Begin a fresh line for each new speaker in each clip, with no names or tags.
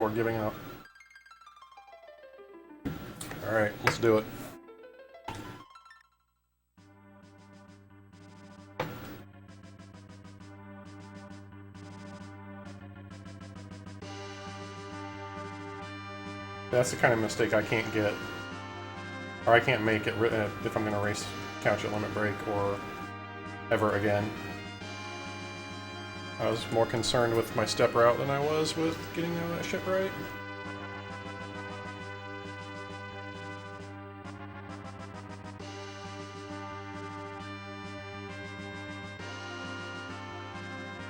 Or giving up. Alright, let's do it. That's the kind of mistake I can't get, or I can't make it if I'm going to race couch at limit break or ever again. I was more concerned with my step route than I was with getting that ship right.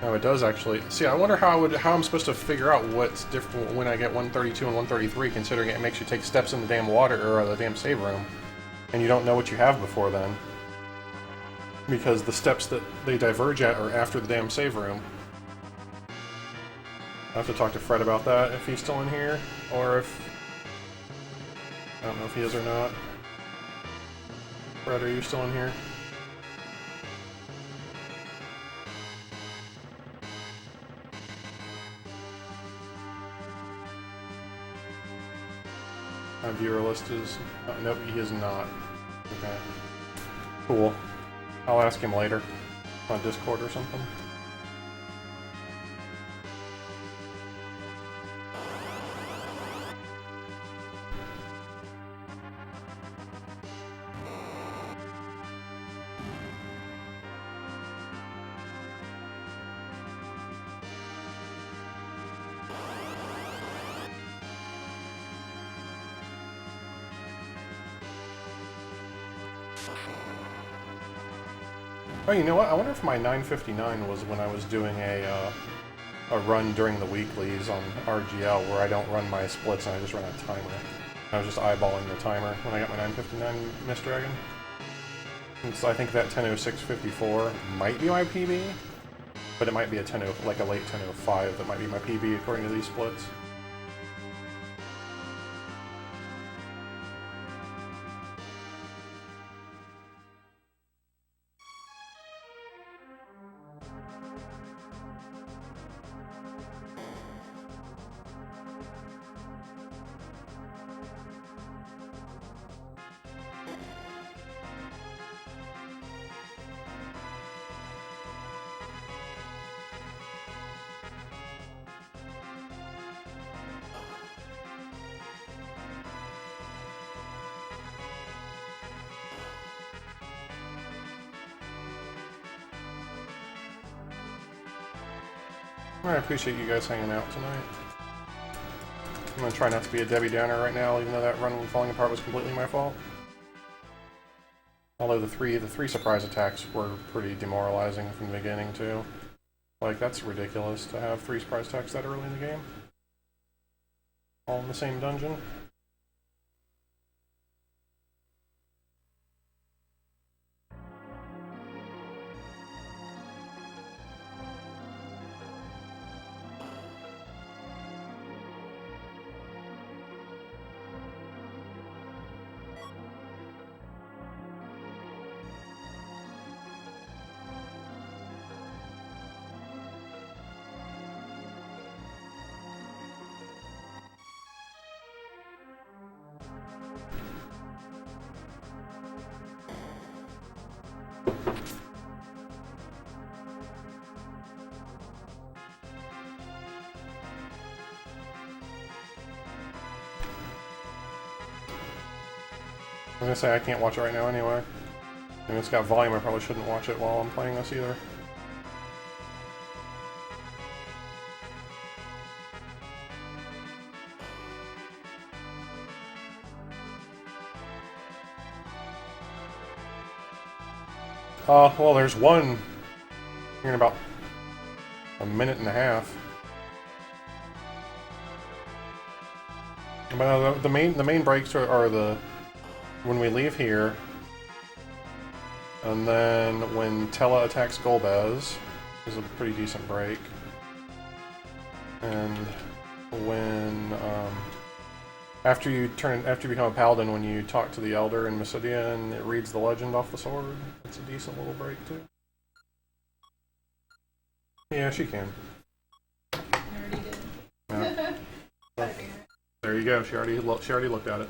Oh, it does actually. See, I wonder how I'm supposed to figure out what's different when I get 132 and 133, considering it makes you take steps in the damn water or the damn save room, and you don't know what you have before then, because the steps that they diverge at are after the damn save room. I have to talk to Fred about that if he's still in here, or if I don't know if he is or not. Fred, are you still in here? My viewer list is... nope, he is not. Okay. Cool. I'll ask him later. On Discord or something. Oh, you know what? I wonder if my 959 was when I was doing a run during the weeklies on RGL where I don't run my splits and I just run a timer. I was just eyeballing the timer when I got my 959 Mist Dragon. So I think that 10:06:54 might be my PB, but it might be a like a late 10:05 that might be my PB according to these splits. I appreciate you guys hanging out tonight. I'm gonna try not to be a Debbie Downer right now, even though that run falling apart was completely my fault. Although the three surprise attacks were pretty demoralizing from the beginning too. Like, that's ridiculous to have 3 surprise attacks that early in the game. All in the same dungeon. I was gonna say, I can't watch it right now anyway. And it's got volume, I probably shouldn't watch it while I'm playing this either. Well, there's one here in about a minute and a half. But the main breaks are the when we leave here, and then when Tella attacks Golbez is a pretty decent break, and when after you become a paladin, when you talk to the Elder in Mysidia and it reads the legend off the sword, it's a decent little break too. Yeah, she can.
I already did.
Yeah. There you go. She already looked at it.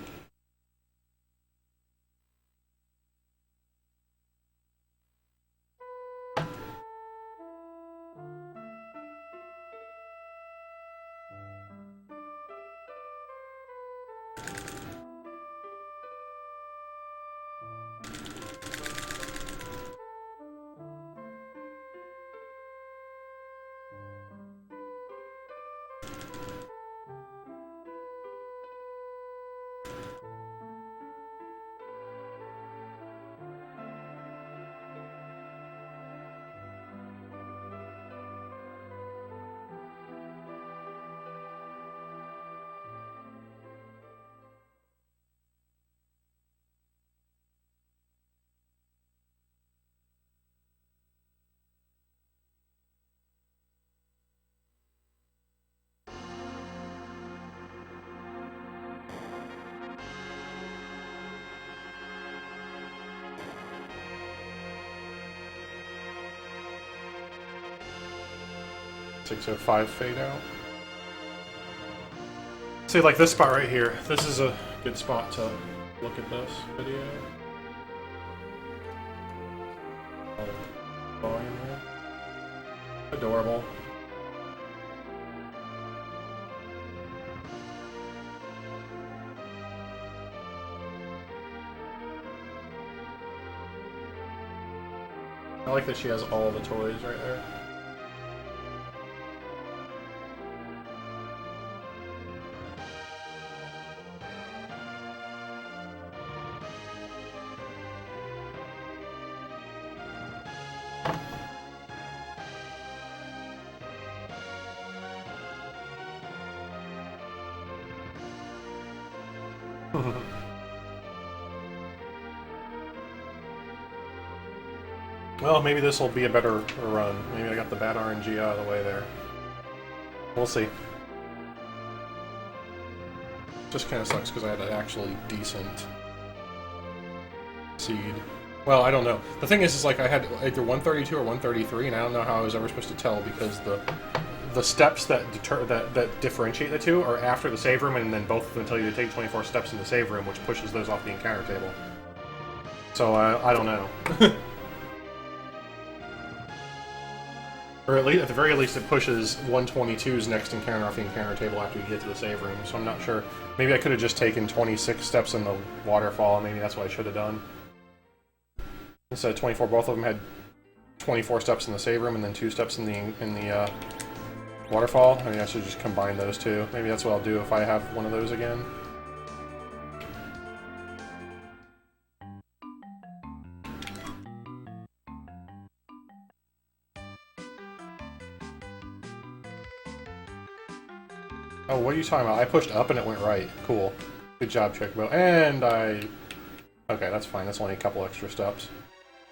Six oh five fade out. See, like this spot right here. This is a good spot to look at this video. Volume there. Adorable. I like that she has all the toys right there. Well, maybe this will be a better run. Maybe I got the bad RNG out of the way there. We'll see. Just kind of sucks because I had an actually decent seed. Well, I don't know. The thing is like I had either 132 or 133, and I don't know how I was ever supposed to tell because the steps that differentiate the two are after the save room, and then both of them tell you to take 24 steps in the save room, which pushes those off the encounter table. So I don't know. Or at least, at the very least, it pushes 122's next encounter off the encounter table after you get to the save room. So I'm not sure. Maybe I could have just taken 26 steps in the waterfall. Maybe that's what I should have done. Instead of 24, both of them had 24 steps in the save room and then 2 steps in the waterfall. I mean, I should just combine those two. Maybe that's what I'll do if I have one of those again. Oh, what are you talking about? I pushed up and it went right. Cool. Good job, Chickbo. And I... Okay, that's fine. That's only a couple extra steps.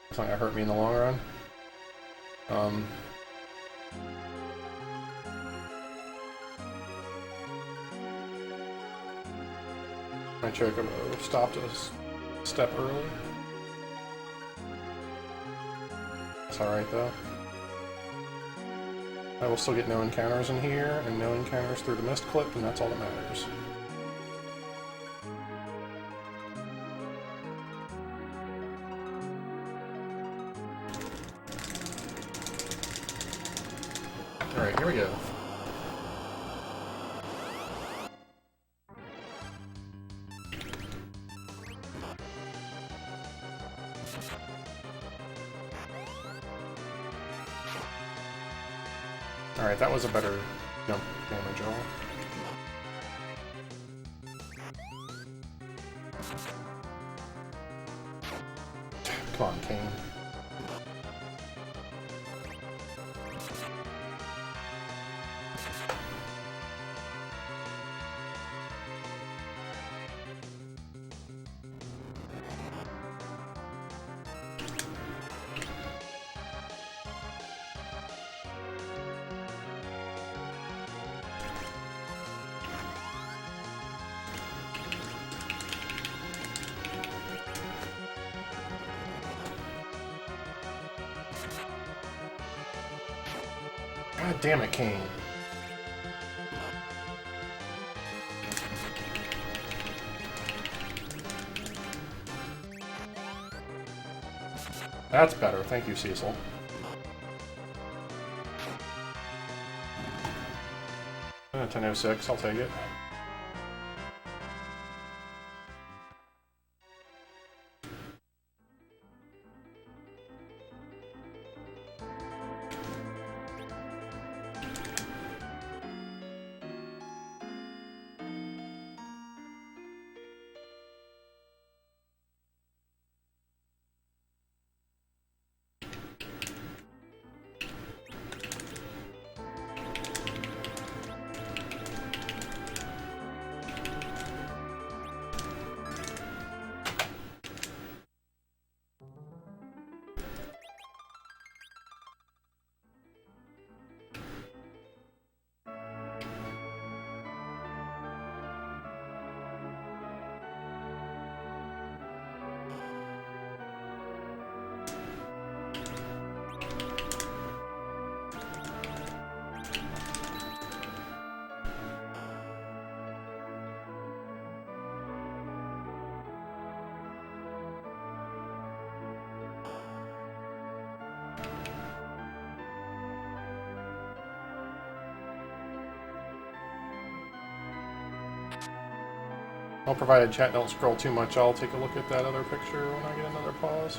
It's not gonna hurt me in the long run. My Chocobo stopped a step early. That's alright though. I will still get no encounters in here, and no encounters through the mist clip, and that's all that matters. Alright, here we go. Alright, that was a better jump damage roll. Come on, King. God damn it, Kane. That's better. Thank you, Cecil. 10:06, I'll take it. Well, provided chat don't scroll too much, I'll take a look at that other picture when I get another pause.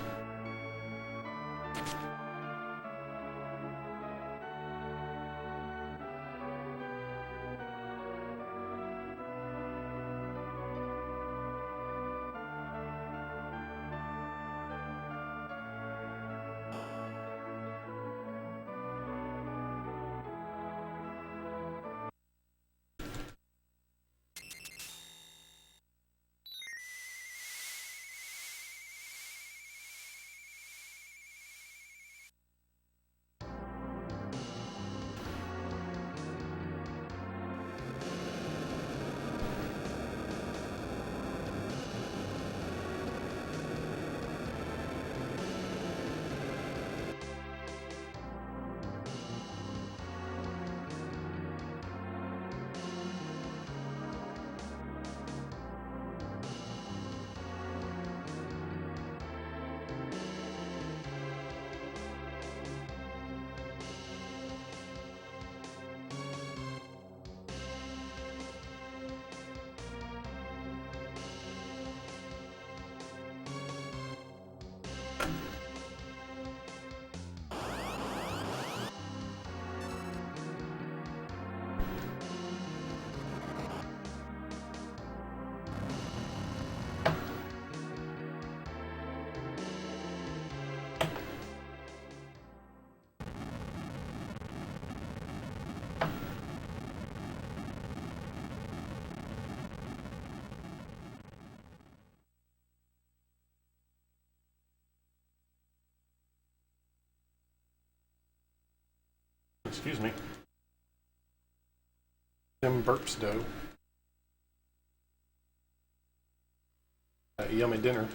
Excuse me. Them burps dough. Yummy dinner.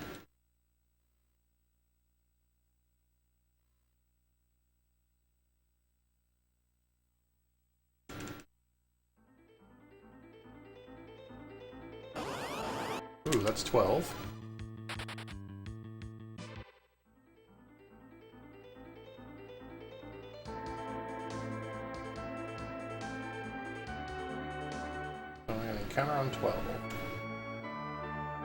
Ooh, that's 12. Encounter on 12.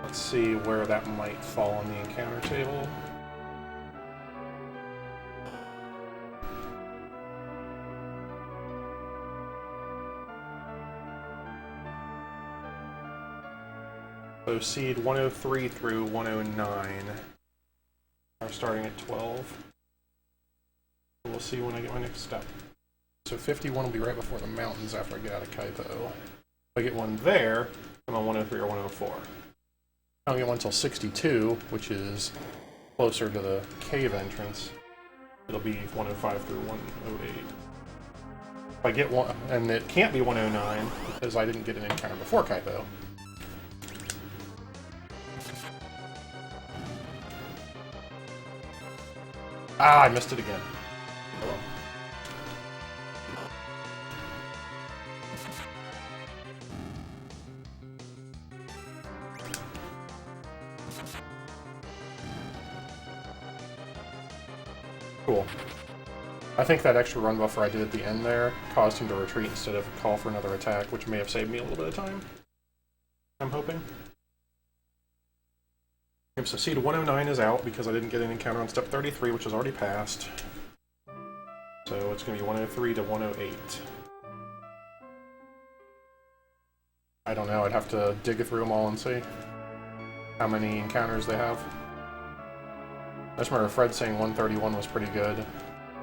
Let's see where that might fall on the encounter table. So seed 103 through 109 are starting at 12. We'll see when I get my next step. So 51 will be right before the mountains after I get out of Kaipo. If I get one there, I'm on 103 or 104. I don't get one until 62, which is closer to the cave entrance. It'll be 105 through 108. If I get one, and it can't be 109 because I didn't get an encounter before Kaipo. Ah, I missed it again. Oh well. Cool. I think that extra run buffer I did at the end there caused him to retreat instead of call for another attack, which may have saved me a little bit of time. I'm hoping. Yep, so seed 109 is out because I didn't get an encounter on step 33, which is already passed. So it's going to be 103 to 108. I don't know, I'd have to dig through them all and see how many encounters they have. I just remember Fred saying 131 was pretty good,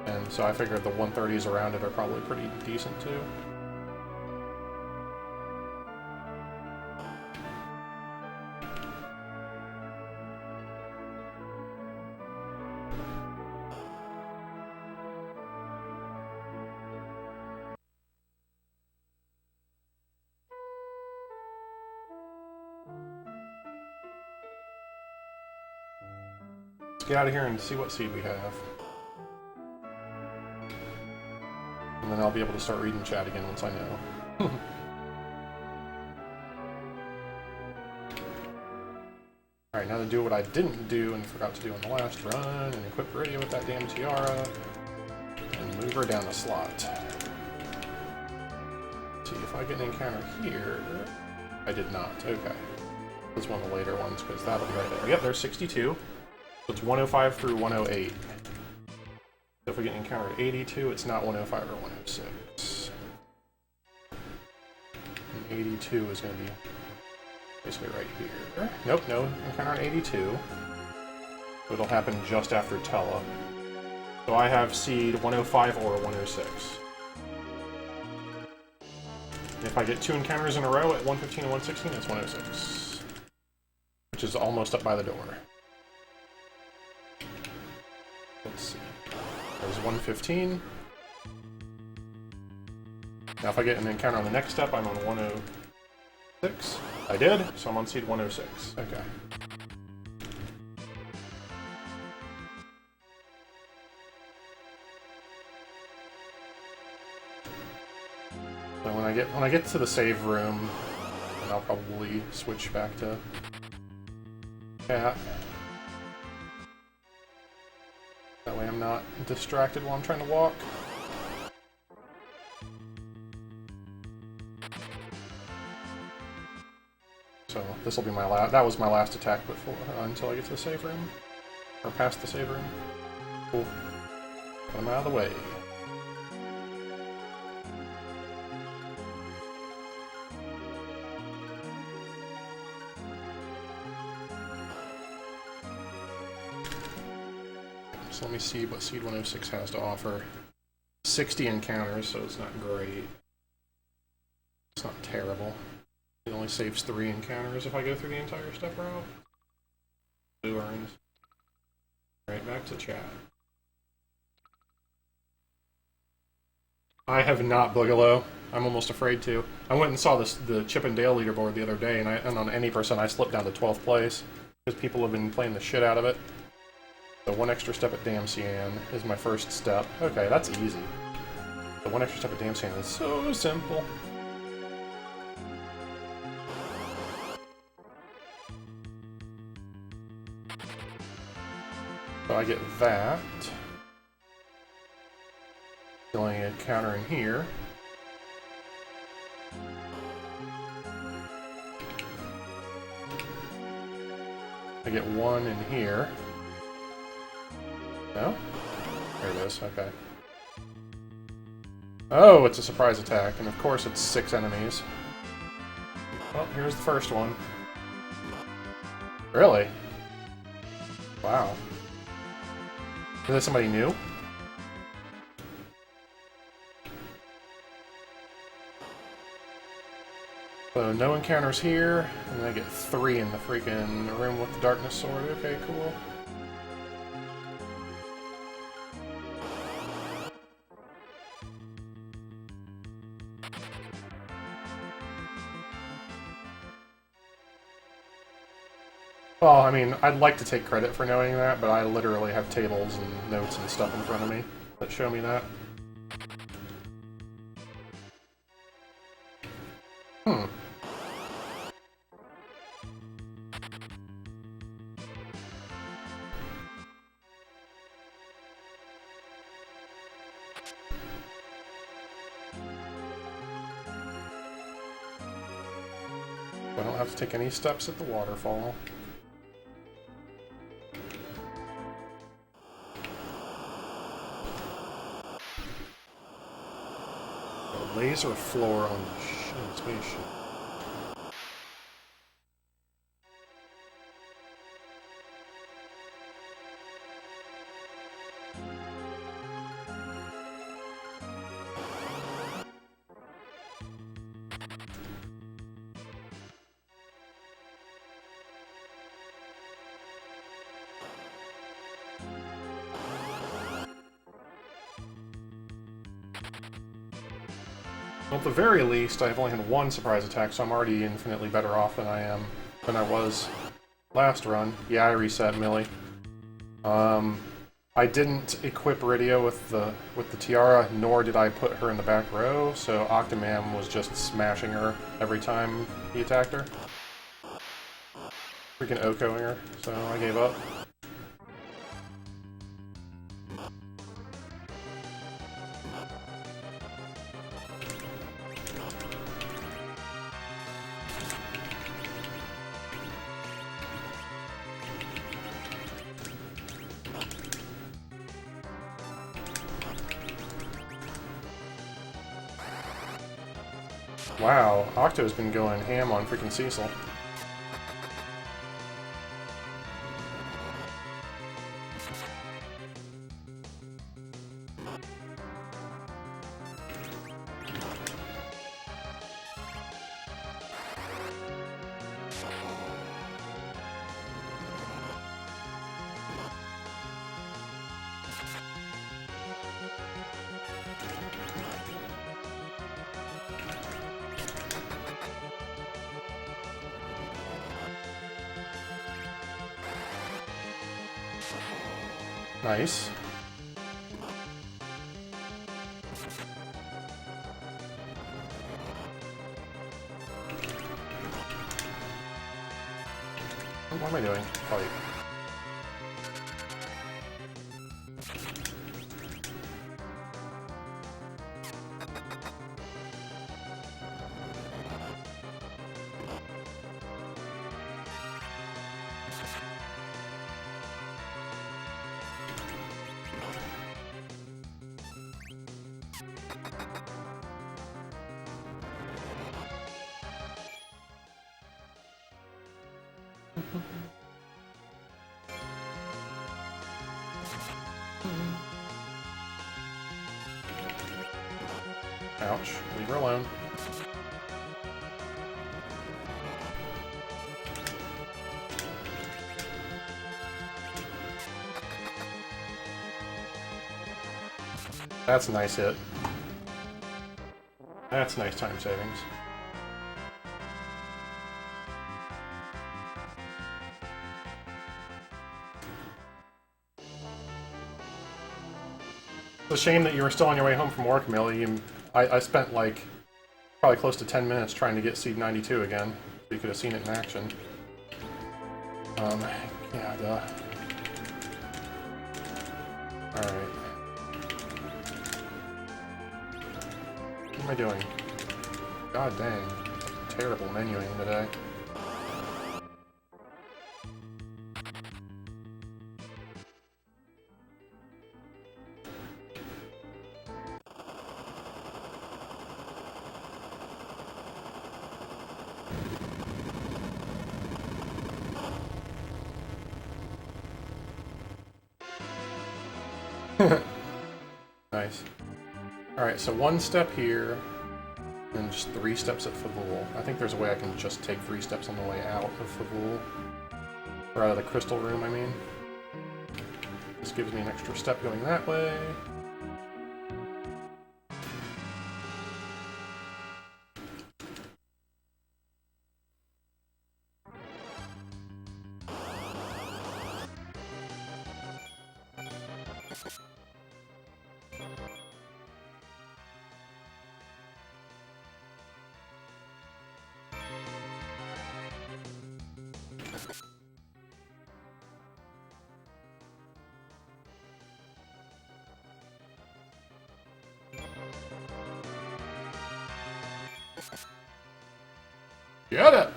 and so I figured the 130s around it are probably pretty decent too. Get out of here and see what seed we have. And then I'll be able to start reading chat again once I know. Alright, now to do what I didn't do and forgot to do on the last run, and equip Radio with that damn tiara, and move her down the slot. See, if I get an encounter here... I did not, okay. That's one of the later ones, because that'll be right there. Yep, there's 62. So it's 105 through 108. So if we get an encounter at 82, it's not 105 or 106. And 82 is going to be basically right here. Nope, no encounter at 82. It'll happen just after Tella. So I have seed 105 or 106. If I get 2 encounters in a row at 115 and 116, it's 106. Which is almost up by the door. Let's see. There's 115. Now if I get an encounter on the next step, I'm on 106. I did, so I'm on seed 106. Okay. So when I get to the save room, then I'll probably switch back to Cat. That way I'm not distracted while I'm trying to walk. So this will be my last. That was my last attack before until I get to the save room, or past the save room. Cool. Put them out of the way. So let me see what Seed 106 has to offer. 60 encounters, so it's not great. It's not terrible. It only saves 3 encounters if I go through the entire step route. 2 earns. Right, back to chat. I have not Boogaloo. I'm almost afraid to. I went and saw the Chip and Dale leaderboard the other day, and on any percent I slipped down to 12th place because people have been playing the shit out of it. So 1 extra step at Damsian is my first step. Okay, that's easy. The 1 extra step at Damsian is so simple. So I get that. Killing a counter in here. I get 1 in here. No? There it is, okay. Oh, it's a surprise attack, and of course it's 6 enemies. Well, here's the first one. Really? Wow. Is that somebody new? So no encounters here, and then I get 3 in the freaking room with the darkness sword. Okay, cool. Well, I mean, I'd like to take credit for knowing that, but I literally have tables and notes and stuff in front of me that show me that. I don't have to take any steps at the waterfall. A laser floor on the spaceship. Well, at the very least, I've only had one surprise attack, so I'm already infinitely better off than I was last run. Yeah, I reset Millie. I didn't equip Rydia with the tiara, nor did I put her in the back row, so Octomam was just smashing her every time he attacked her. Freaking Okoing her, so I gave up. Wow, Octo's been going ham on freaking Cecil. Nice. What am I doing? Fight. Ouch. Leave her alone. That's a nice hit. That's nice time savings. It's a shame that you were still on your way home from work, Millie. I spent like probably close to 10 minutes trying to get Seed 92 again, so you could have seen it in action. Yeah, duh. Alright. What am I doing? God dang. Terrible menuing today. Nice. Alright, so one step here, and just 3 steps at Favul. I think there's a way I can just take 3 steps on the way out of Favul. Or out of the crystal room, I mean. This gives me an extra step going that way. Get it!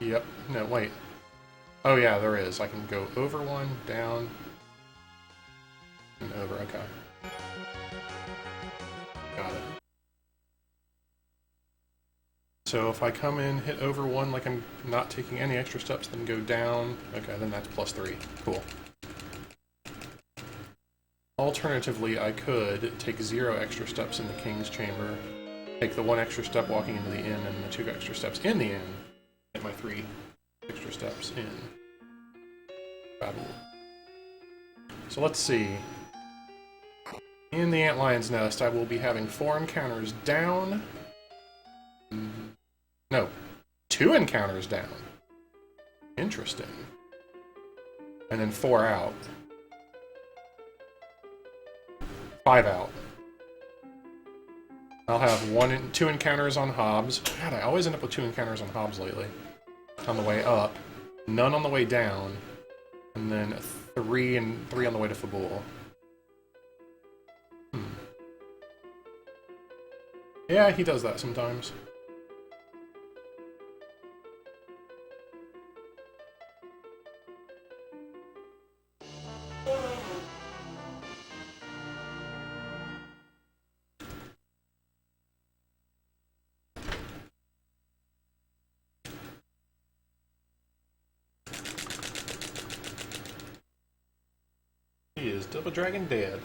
Yep. No, wait. Oh yeah, there is. I can go over one, down, and over. Okay. Got it. So if I come in, hit over one like I'm not taking any extra steps, then go down, okay, then that's +3. Cool. Alternatively, I could take 0 extra steps in the King's Chamber, take the 1 extra step walking into the inn, and the 2 extra steps in the inn, get my 3 extra steps in. Fabulous. So let's see. In the Antlion's Nest, I will be having 4 encounters down. No, 2 encounters down. Interesting. And then 4 out. 5 out. I'll have 2 encounters on Hobbs. God, I always end up with 2 encounters on Hobbs lately. On the way up, none on the way down, and then 3 on the way to Fabul. Yeah, he does that sometimes. He is Double Dragon dead.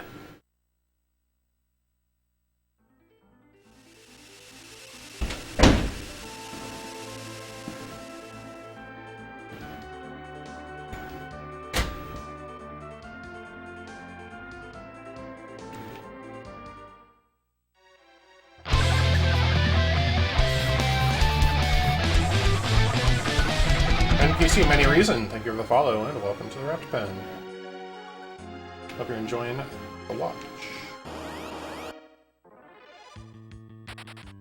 NPC Many Reason, thank you for the follow and welcome to the Rapt Pen. Hope you're enjoying the watch.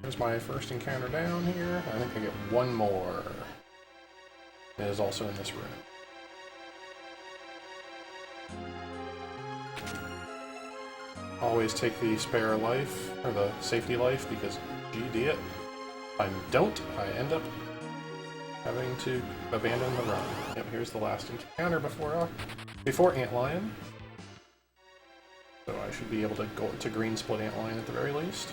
There's my first encounter down here. I think I get 1 more. It is also in this room. Always take the spare life, or the safety life, because GD it. If I don't, I end up having to abandon the run. Yep, here's the last encounter before Antlion. So I should be able to go to green split Antlion at the very least.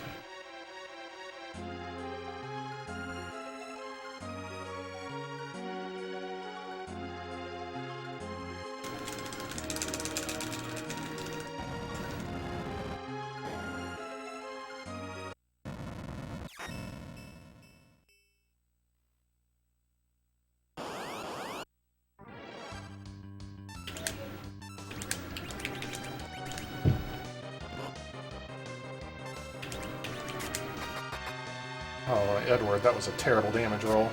Oh, Edward, that was a terrible damage roll.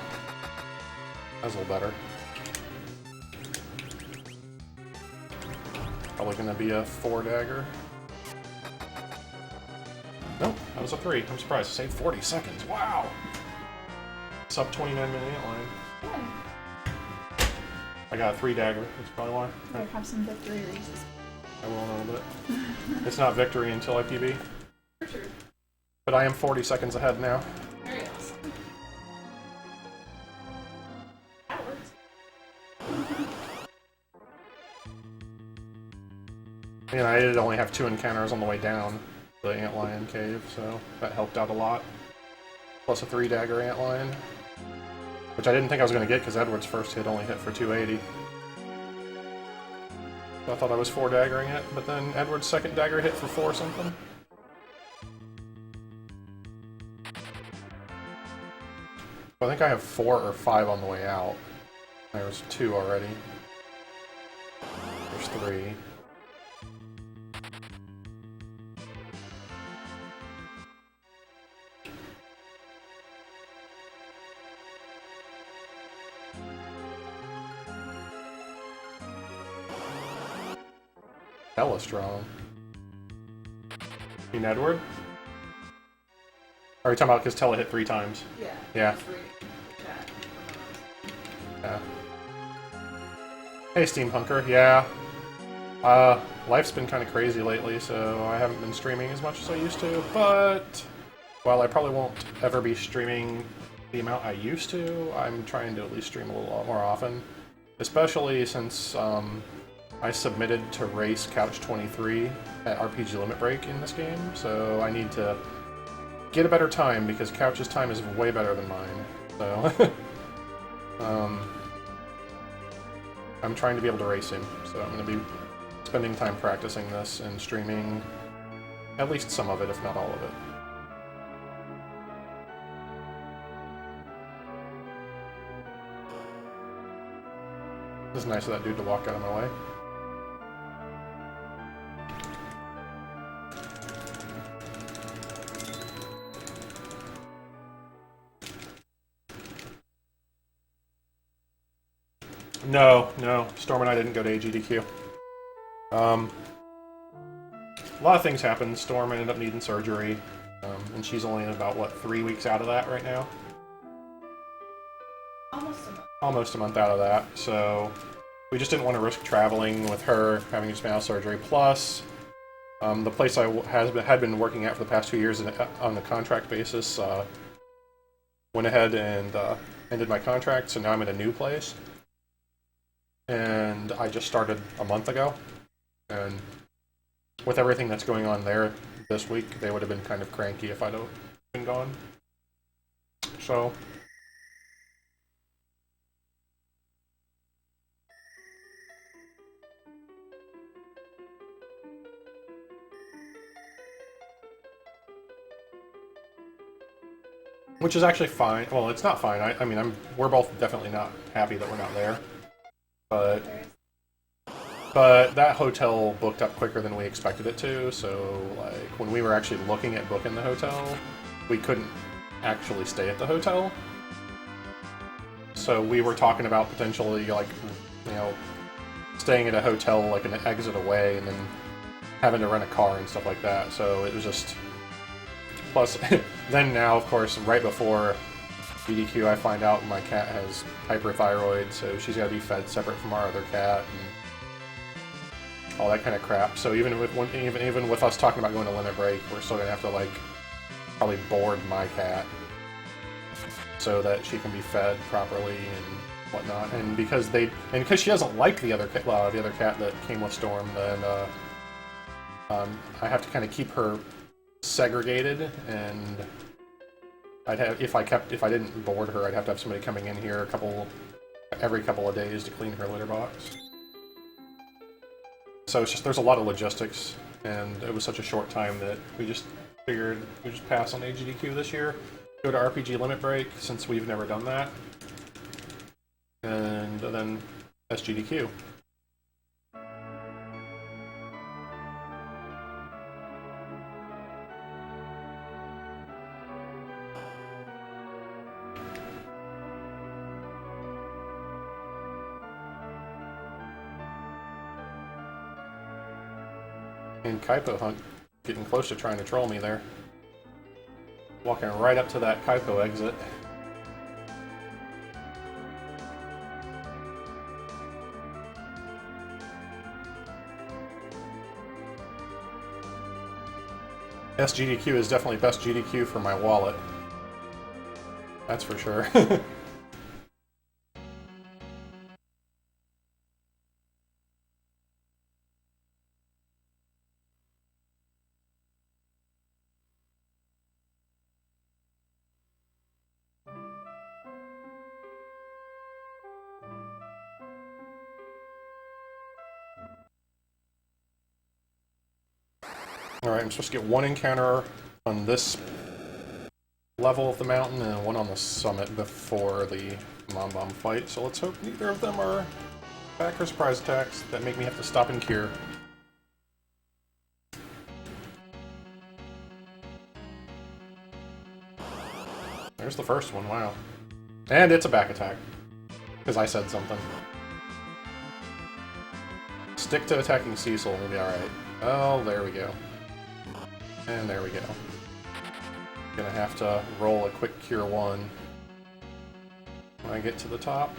That was a little better. Probably gonna be a 4 dagger. Nope, that was a 3. I'm surprised. Saved 40 seconds. Wow! Sub 29-minute line.
Yeah.
I got a 3 dagger. That's probably why.
I have some victory races.
I will in a little bit. It's not victory until I PB.
For sure.
But I am 40 seconds ahead now.
Very awesome. That works.
And I did only have 2 encounters on the way down the Antlion cave, so that helped out a lot. Plus a 3 dagger Antlion, which I didn't think I was going to get because Edward's first hit only hit for 280. So I thought I was 4 daggering it, but then Edward's second dagger hit for 4 something. I think I have 4 or 5 on the way out. There was 2 already. There's 3. Hella strong. Mean Edward? Are you talking about because Tella hit 3 times?
Yeah.
Yeah.
That's really chat.
Yeah. Hey, Steampunker. Yeah. Life's been kind of crazy lately, so I haven't been streaming as much as I used to, but while I probably won't ever be streaming the amount I used to, I'm trying to at least stream a little more often, especially since I submitted to race Couch 23 at RPG Limit Break in this game, so I need to get a better time because Couch's time is way better than mine. So I'm trying to be able to race him, so I'm going to be spending time practicing this and streaming at least some of it, if not all of it. It's nice of that dude to walk out of my way. No, Storm and I didn't go to AGDQ. A lot of things happened. Storm ended up needing surgery, and she's only about, what, 3 weeks out of that right now?
Almost a month.
Almost a month out of that, so we just didn't want to risk traveling with her having spinal surgery. Plus, the place I had been working at for the past 2 years on the contract basis went ahead and ended my contract, so now I'm at a new place. And I just started a month ago, and with everything that's going on there this week, they would have been kind of cranky if I'd have been gone. So which is actually fine. Well, it's not fine. I mean, we're both definitely not happy that we're not there. But that hotel booked up quicker than we expected it to, so like when we were actually looking at booking the hotel, we couldn't actually stay at the hotel. So we were talking about potentially like, you know, staying at a hotel like an exit away and then having to rent a car and stuff like that. So it was just plus then now of course right before BDQ I find out my cat has hyperthyroid, so she's got to be fed separate from our other cat and all that kind of crap. So even with us talking about going to limit break, we're still gonna have to like probably board my cat so that she can be fed properly and whatnot. And because she doesn't like the other cat that came with Storm, then I have to kind of keep her segregated. And if I didn't board her, I'd have to have somebody coming in here every couple of days to clean her litter box. So it's just, there's a lot of logistics, and it was such a short time that we just figured we'd just pass on AGDQ this year, go to RPG Limit Break, since we've never done that, and then SGDQ. And Kaipo Hunt getting close to trying to troll me there. Walking right up to that Kaipo exit. SGDQ is definitely best GDQ for my wallet. That's for sure. Alright, I'm supposed to get one encounter on this level of the mountain and one on the summit before the Mom Bomb fight, so let's hope neither of them are backer surprise attacks that make me have to stop and cure. There's the first one, wow. And it's a back attack, because I said something. Stick to attacking Cecil and we'll be alright. Oh, there we go. And there we go. Gonna have to roll a quick cure 1 when I get to the top.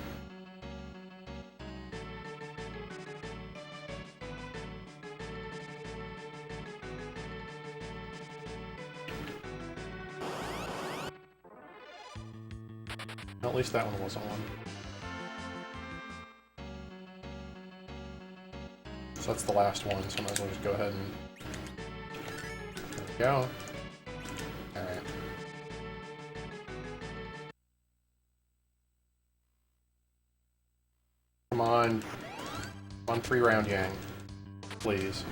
At least that one wasn't one. So that's the last one, so I might as well just go ahead and... There we go. Alright. Come on. Come on, 3-round Yang. Please.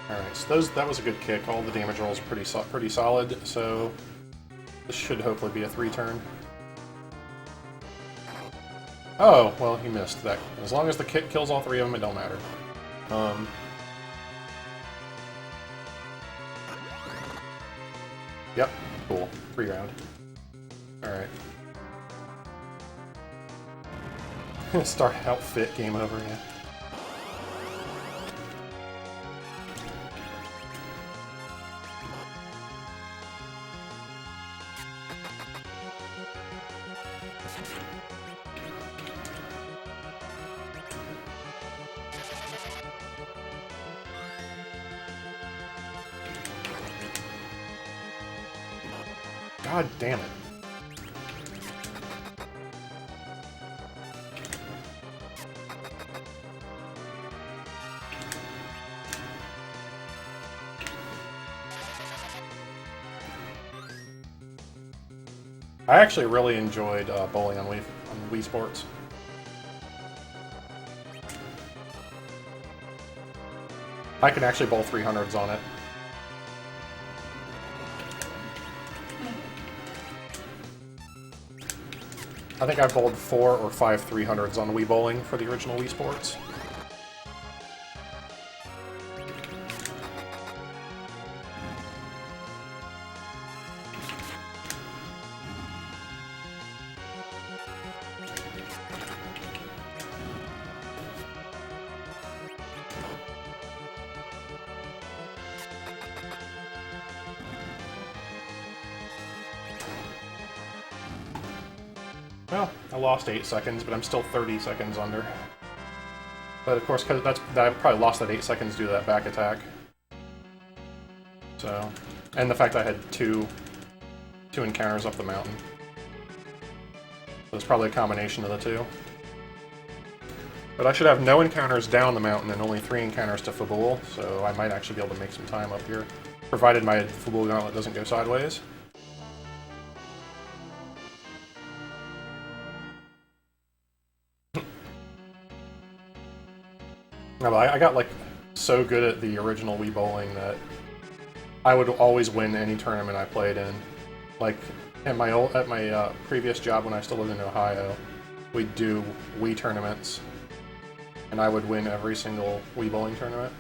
Alright, so that was a good kick. All the damage rolls pretty solid, so this should hopefully be a 3-turn. Oh, well, he missed that. As long as the kick kills all 3 of them, it don't matter. Yep, cool. 3-round. Alright. Start outfit, game over, yeah. God damn it. I actually really enjoyed bowling on Wii Sports. I can actually bowl 300s on it. I think I've bowled 4 or 5 300s on Wii Bowling for the original Wii Sports. Well, I lost 8 seconds, but I'm still 30 seconds under. But of course, because I probably lost that 8 seconds due to that back attack. So, and the fact I had two encounters up the mountain. So it's probably a combination of the two. But I should have no encounters down the mountain and only 3 encounters to Fabul, so I might actually be able to make some time up here, provided my Fabul Gauntlet doesn't go sideways. No, but I got, like, so good at the original Wii Bowling that I would always win any tournament I played in. Like, at my previous job when I still lived in Ohio, we'd do Wii tournaments, and I would win every single Wii Bowling tournament.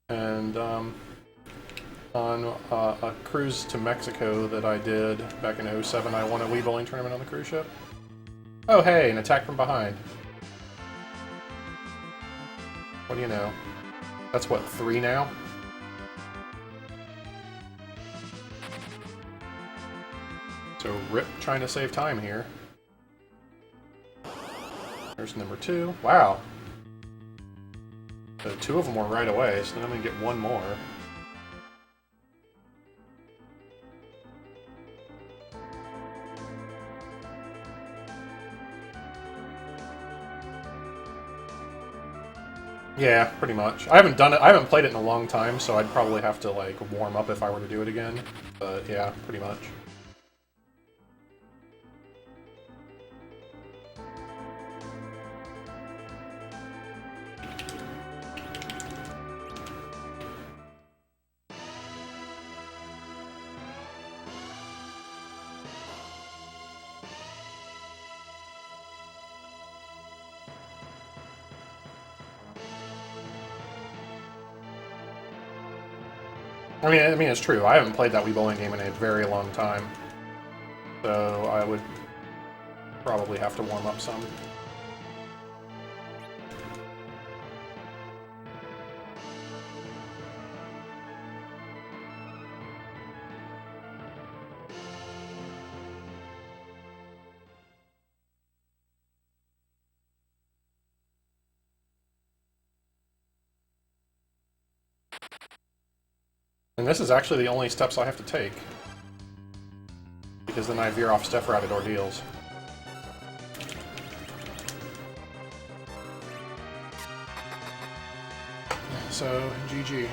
And on a cruise to Mexico that I did back in '07, I won a Wii Bowling tournament on the cruise ship. Oh hey, an attack from behind. What do you know? That's what, 3 now? So Rip trying to save time here. There's number 2. Wow. So 2 of them were right away, so then I'm gonna get 1 more. Yeah, pretty much. I haven't done it. I haven't played it in a long time, so I'd probably have to like warm up if I were to do it again. But yeah, pretty much. I mean, it's true. I haven't played that Wii Bowling game in a very long time, so I would probably have to warm up some. And this is actually the only steps I have to take. Because then I veer off step-routed ordeals. So, GG.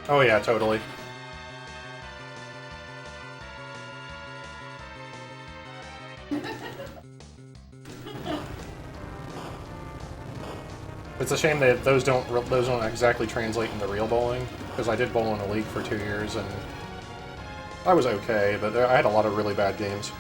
Oh yeah, totally. It's a shame that those don't exactly translate into real bowling, because I did bowl in a league for 2 years and I was okay, but I had a lot of really bad games.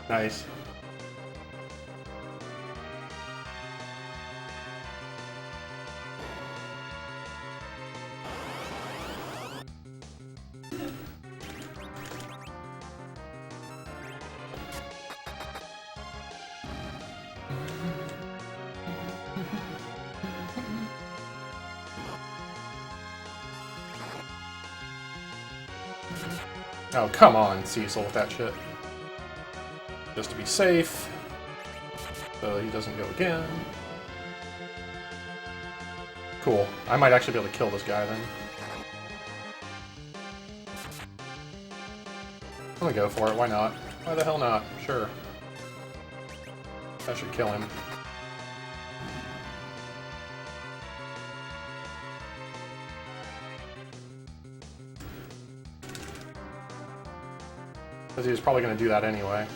Nice. Oh, come on, Cecil, with that shit. Just to be safe, so he doesn't go again. Cool. I might actually be able to kill this guy then. I'm gonna go for it, why not? Why the hell not? Sure. That should kill him. Because he was probably gonna do that anyway.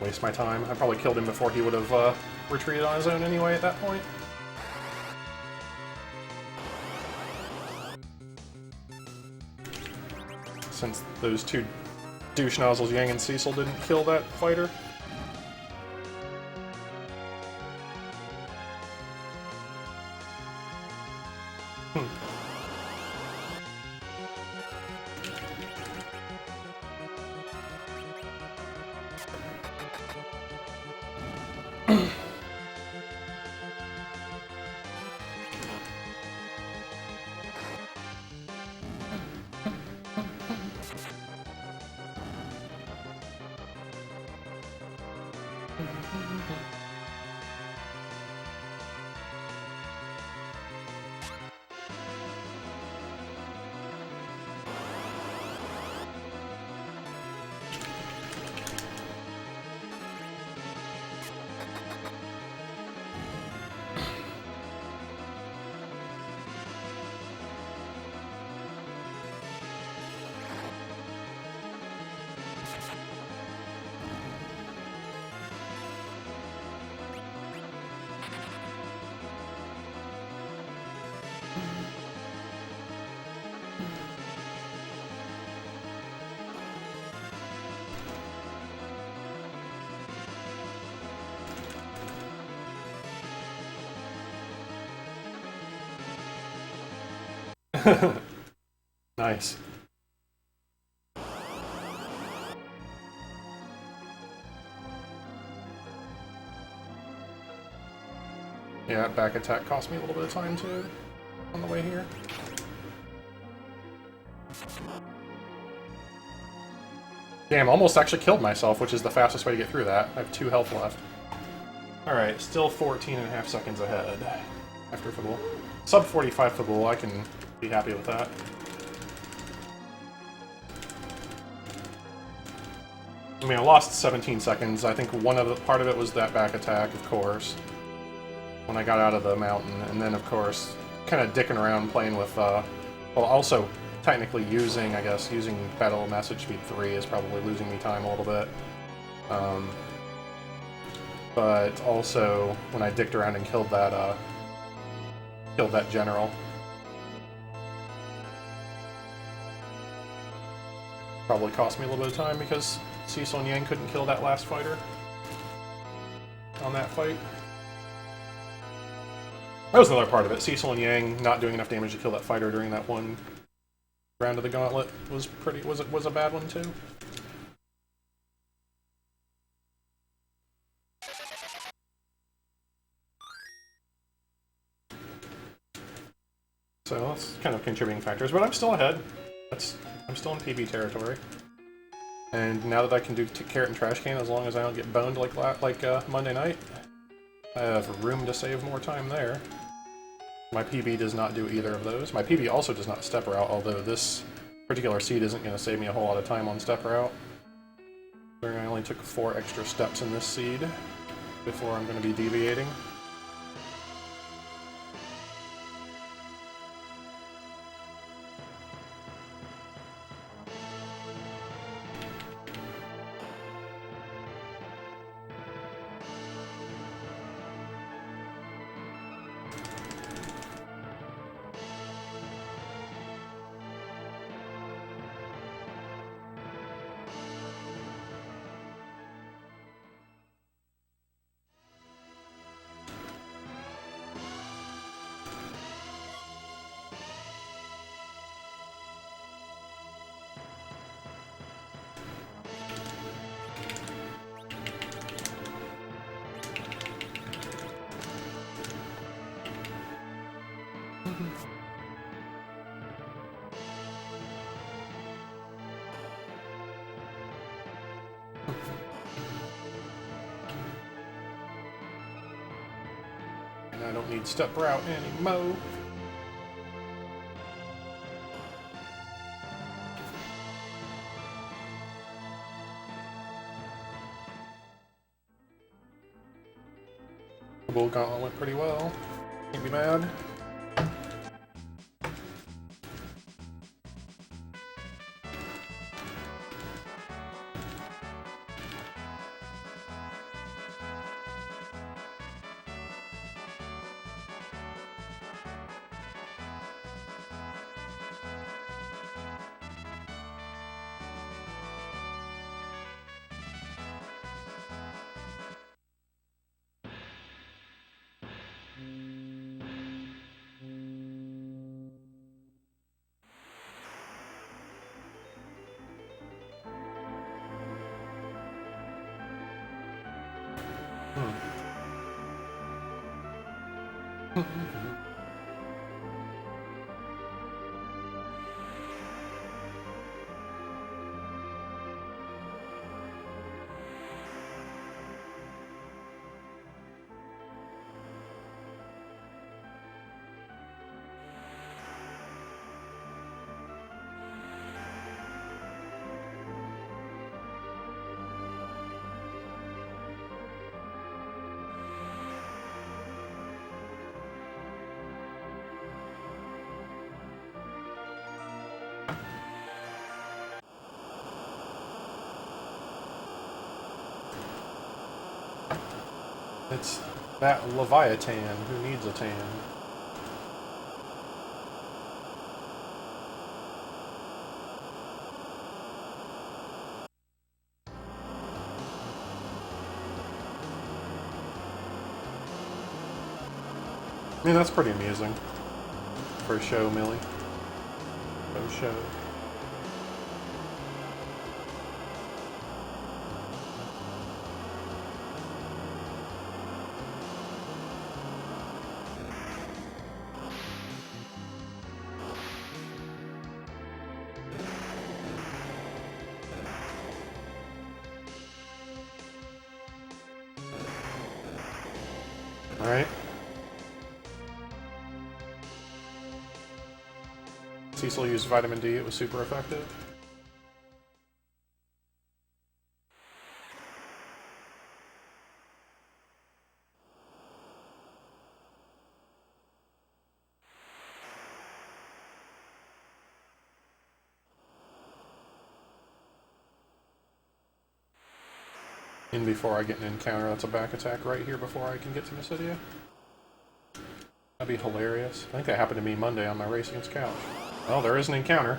Waste my time. I probably killed him before he would have retreated on his own anyway at that point. Since those two douche nozzles, Yang and Cecil, didn't kill that fighter. Nice. Yeah, back attack cost me a little bit of time too on the way here. Damn, almost actually killed myself, which is the fastest way to get through that. I have 2 health left. Alright, still 14.5 seconds ahead after Fabul. Sub 45 Fabul, I can be happy with that. I mean, I lost 17 seconds. I think part of it was that back attack, of course, when I got out of the mountain, and then, of course, kind of dicking around playing with, well, also technically using Battle Message Speed 3 is probably losing me time a little bit. but also when I dicked around and killed that general. Probably cost me a little bit of time because Cecil and Yang couldn't kill that last fighter on that fight. That was another part of it. Cecil and Yang not doing enough damage to kill that fighter during that one round of the gauntlet was a bad one too. So that's kind of contributing factors, but I'm still ahead. I'm still in PB territory. And now that I can do carrot and trash can, as long as I don't get boned like Monday night, I have room to save more time there. My PB does not do either of those. My PB also does not step route, although this particular seed isn't going to save me a whole lot of time on step route. I only took 4 extra steps in this seed before I'm going to be deviating. And I don't need step route anymore. The bull gauntlet went pretty well. Can't be mad. It's that Leviathan who needs a tan. I mean, that's pretty amusing. For a show, Millie. No show. Alright. Cecil used vitamin D, it was super effective. in before I get an encounter that's a back attack right here before I can get to Mysidia. That'd be hilarious. I think that happened to me Monday on my race against Couch. Well, there is an encounter,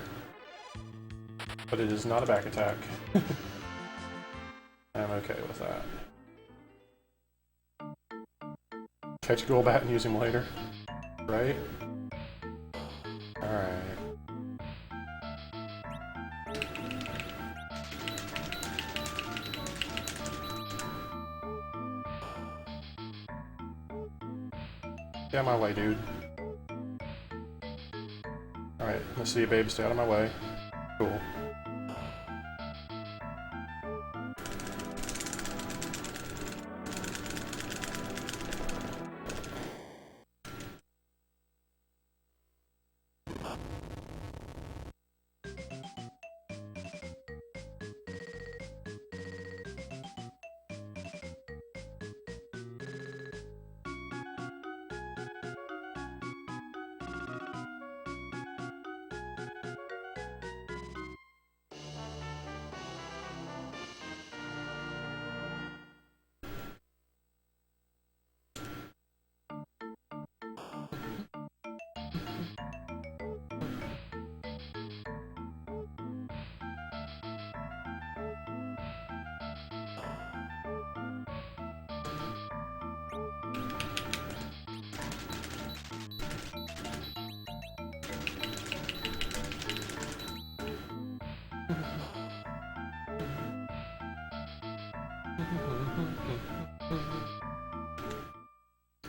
but it is not a back attack. I'm okay with that. Catch Golbat and use him later. Right? Alright. Get out of my way, dude. Alright, let's see you, babe. Stay out of my way. Cool.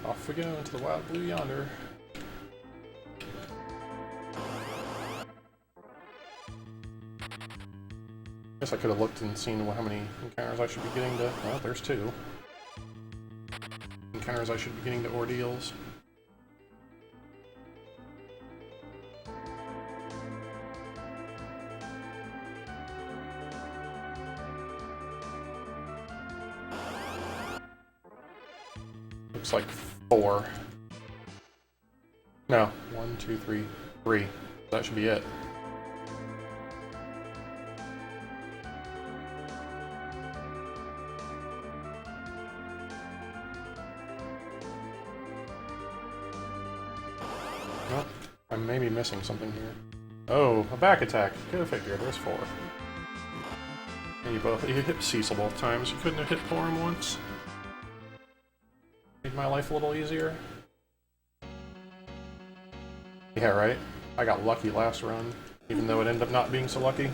Off we go into the wild blue yonder. Guess I could have looked and seen how many encounters I should be getting to. Well, there's 2. Encounters I should be getting to ordeals. Looks like 4. No, 1, 2, 3, 3. That should be it. Nope. I may be missing something here. Oh, a back attack. Go figure. There's 4. And you hit Cecil both times. You couldn't have hit Porum once. Made my life a little easier. Yeah, right? I got lucky last run, even though it ended up not being so lucky.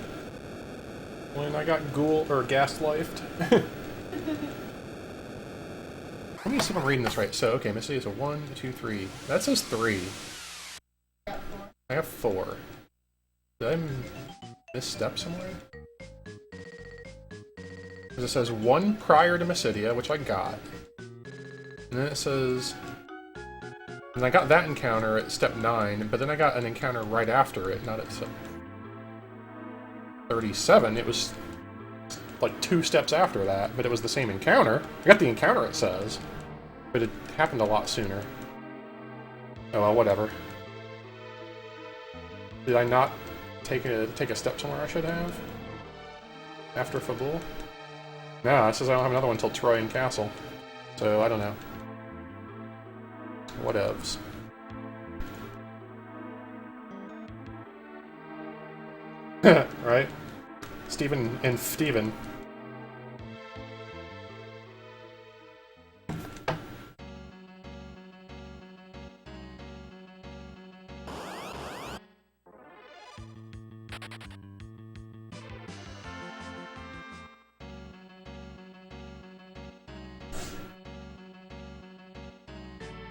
When I got gas-lifed. Let me see if I'm reading this right. So, okay, Missy is a 1, 2, 3. That says 3. I have 4. Did I misstep somewhere? Because it says 1 prior to Mysidia, which I got. And then it says... And I got that encounter at step 9, but then I got an encounter right after it, not at step 37. It was like 2 steps after that, but it was the same encounter. I got the encounter, it says, but it happened a lot sooner. Oh well, whatever. Did I not take a step somewhere I should have? After Fabul? No, it says I don't have another one until Troy and Castle. So, I don't know. Whatevs. Right? Steven and Steven.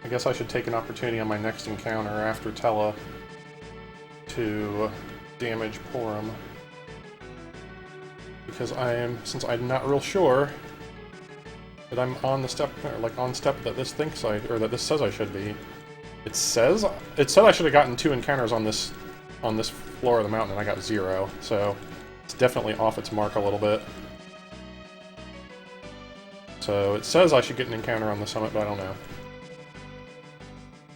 I guess I should take an opportunity on my next encounter after Tella to damage Porum. Because since I'm not real sure that I'm on the step, or like on step that this thinks or that this says I should be. It said I should have gotten 2 encounters on this floor of the mountain, and I got 0. So it's definitely off its mark a little bit. So it says I should get an encounter on the summit, but I don't know.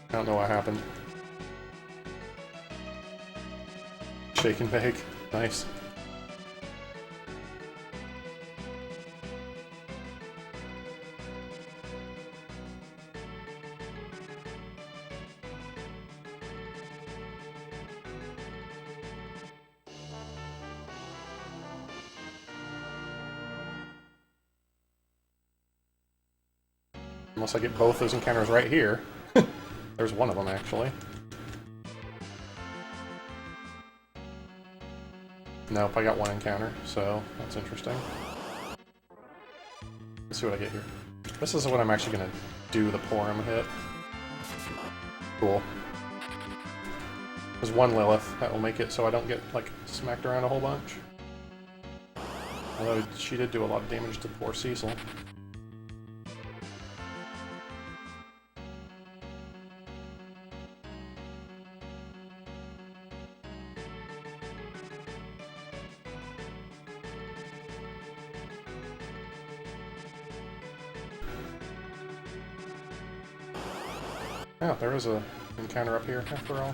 I don't know what happened. Shake and bake. Nice. Unless I get both those encounters right here. There's one of them, actually. Nope, I got one encounter, so that's interesting. Let's see what I get here. This is what I'm actually going to do the Porum hit. Cool. There's one Lilith that will make it so I don't get, like, smacked around a whole bunch. Although she did do a lot of damage to poor Cecil. Yeah, there is a encounter up here, after all.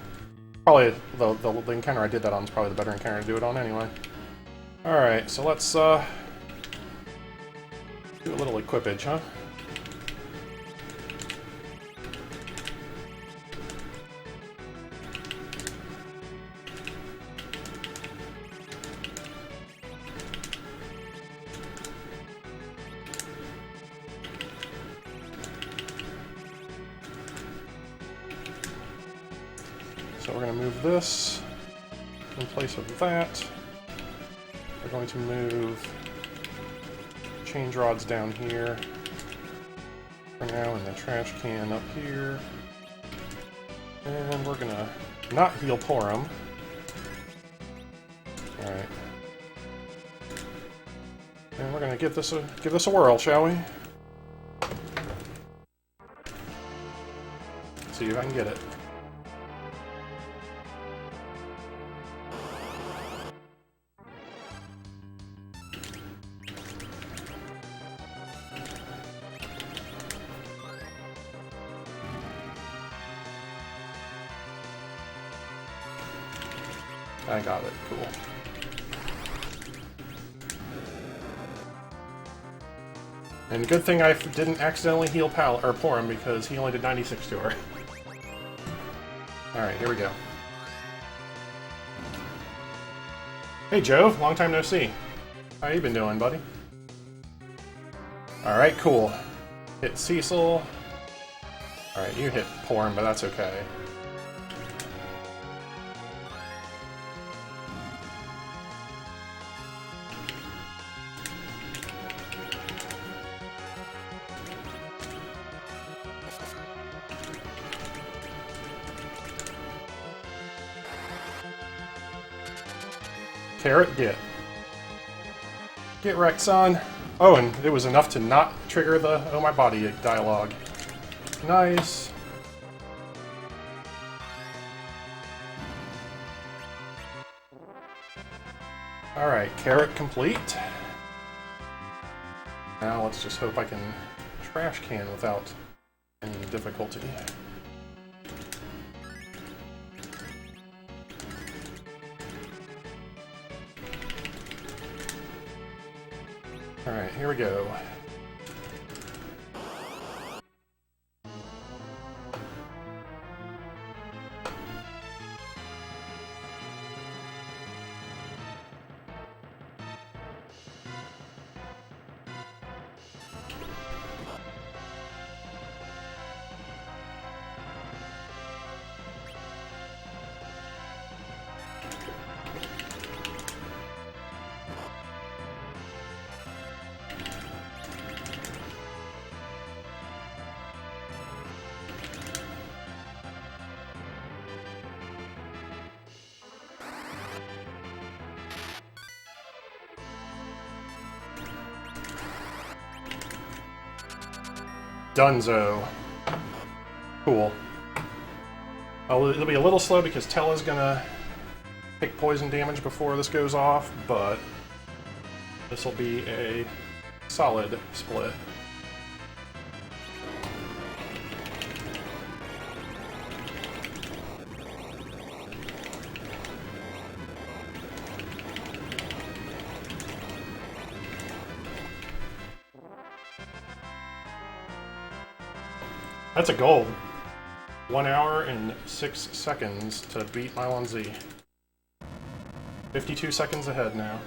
Probably, the encounter I did that on is probably the better encounter to do it on anyway. Alright, so let's, do a little equipage, huh? So we're going to move this in place of that. We're going to move change rods down here for now, and the trash can up here. And we're going to not heal Porum. Alright. And we're going to give this a whirl, shall we? See if I can get it. I got it. Cool. And good thing I didn't accidentally heal Porum, because he only did 96 to her. Alright, here we go. Hey Jove, long time no see. How you been doing, buddy? Alright, cool. Hit Cecil. Alright, you hit Porum, but that's okay. Carrot, get. Get wrecked, son. Oh, and it was enough to not trigger the "Oh my body" dialogue. Nice. Alright, carrot complete. Now let's just hope I can trash can without any difficulty. Alright, here we go. Dunzo. Cool. Oh, it'll be a little slow because Tella's gonna take poison damage before this goes off, but this will be a solid split. That's a goal. 1 hour and 6 seconds to beat Mylon Z. 52 seconds ahead now.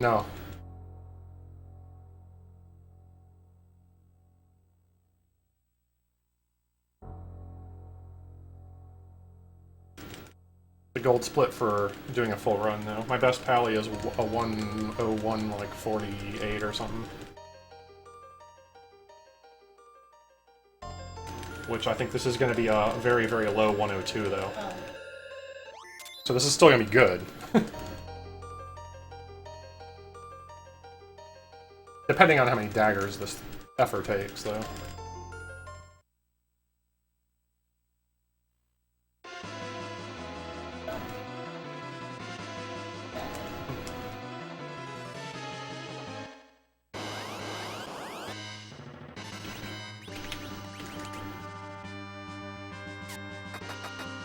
No. The gold split for doing a full run, though. My best pally is a 101, like 48 or something. Which I think this is going to be a very, very low 102, though.
Oh.
So this is still going to be good. Depending on how many daggers this effort takes, though.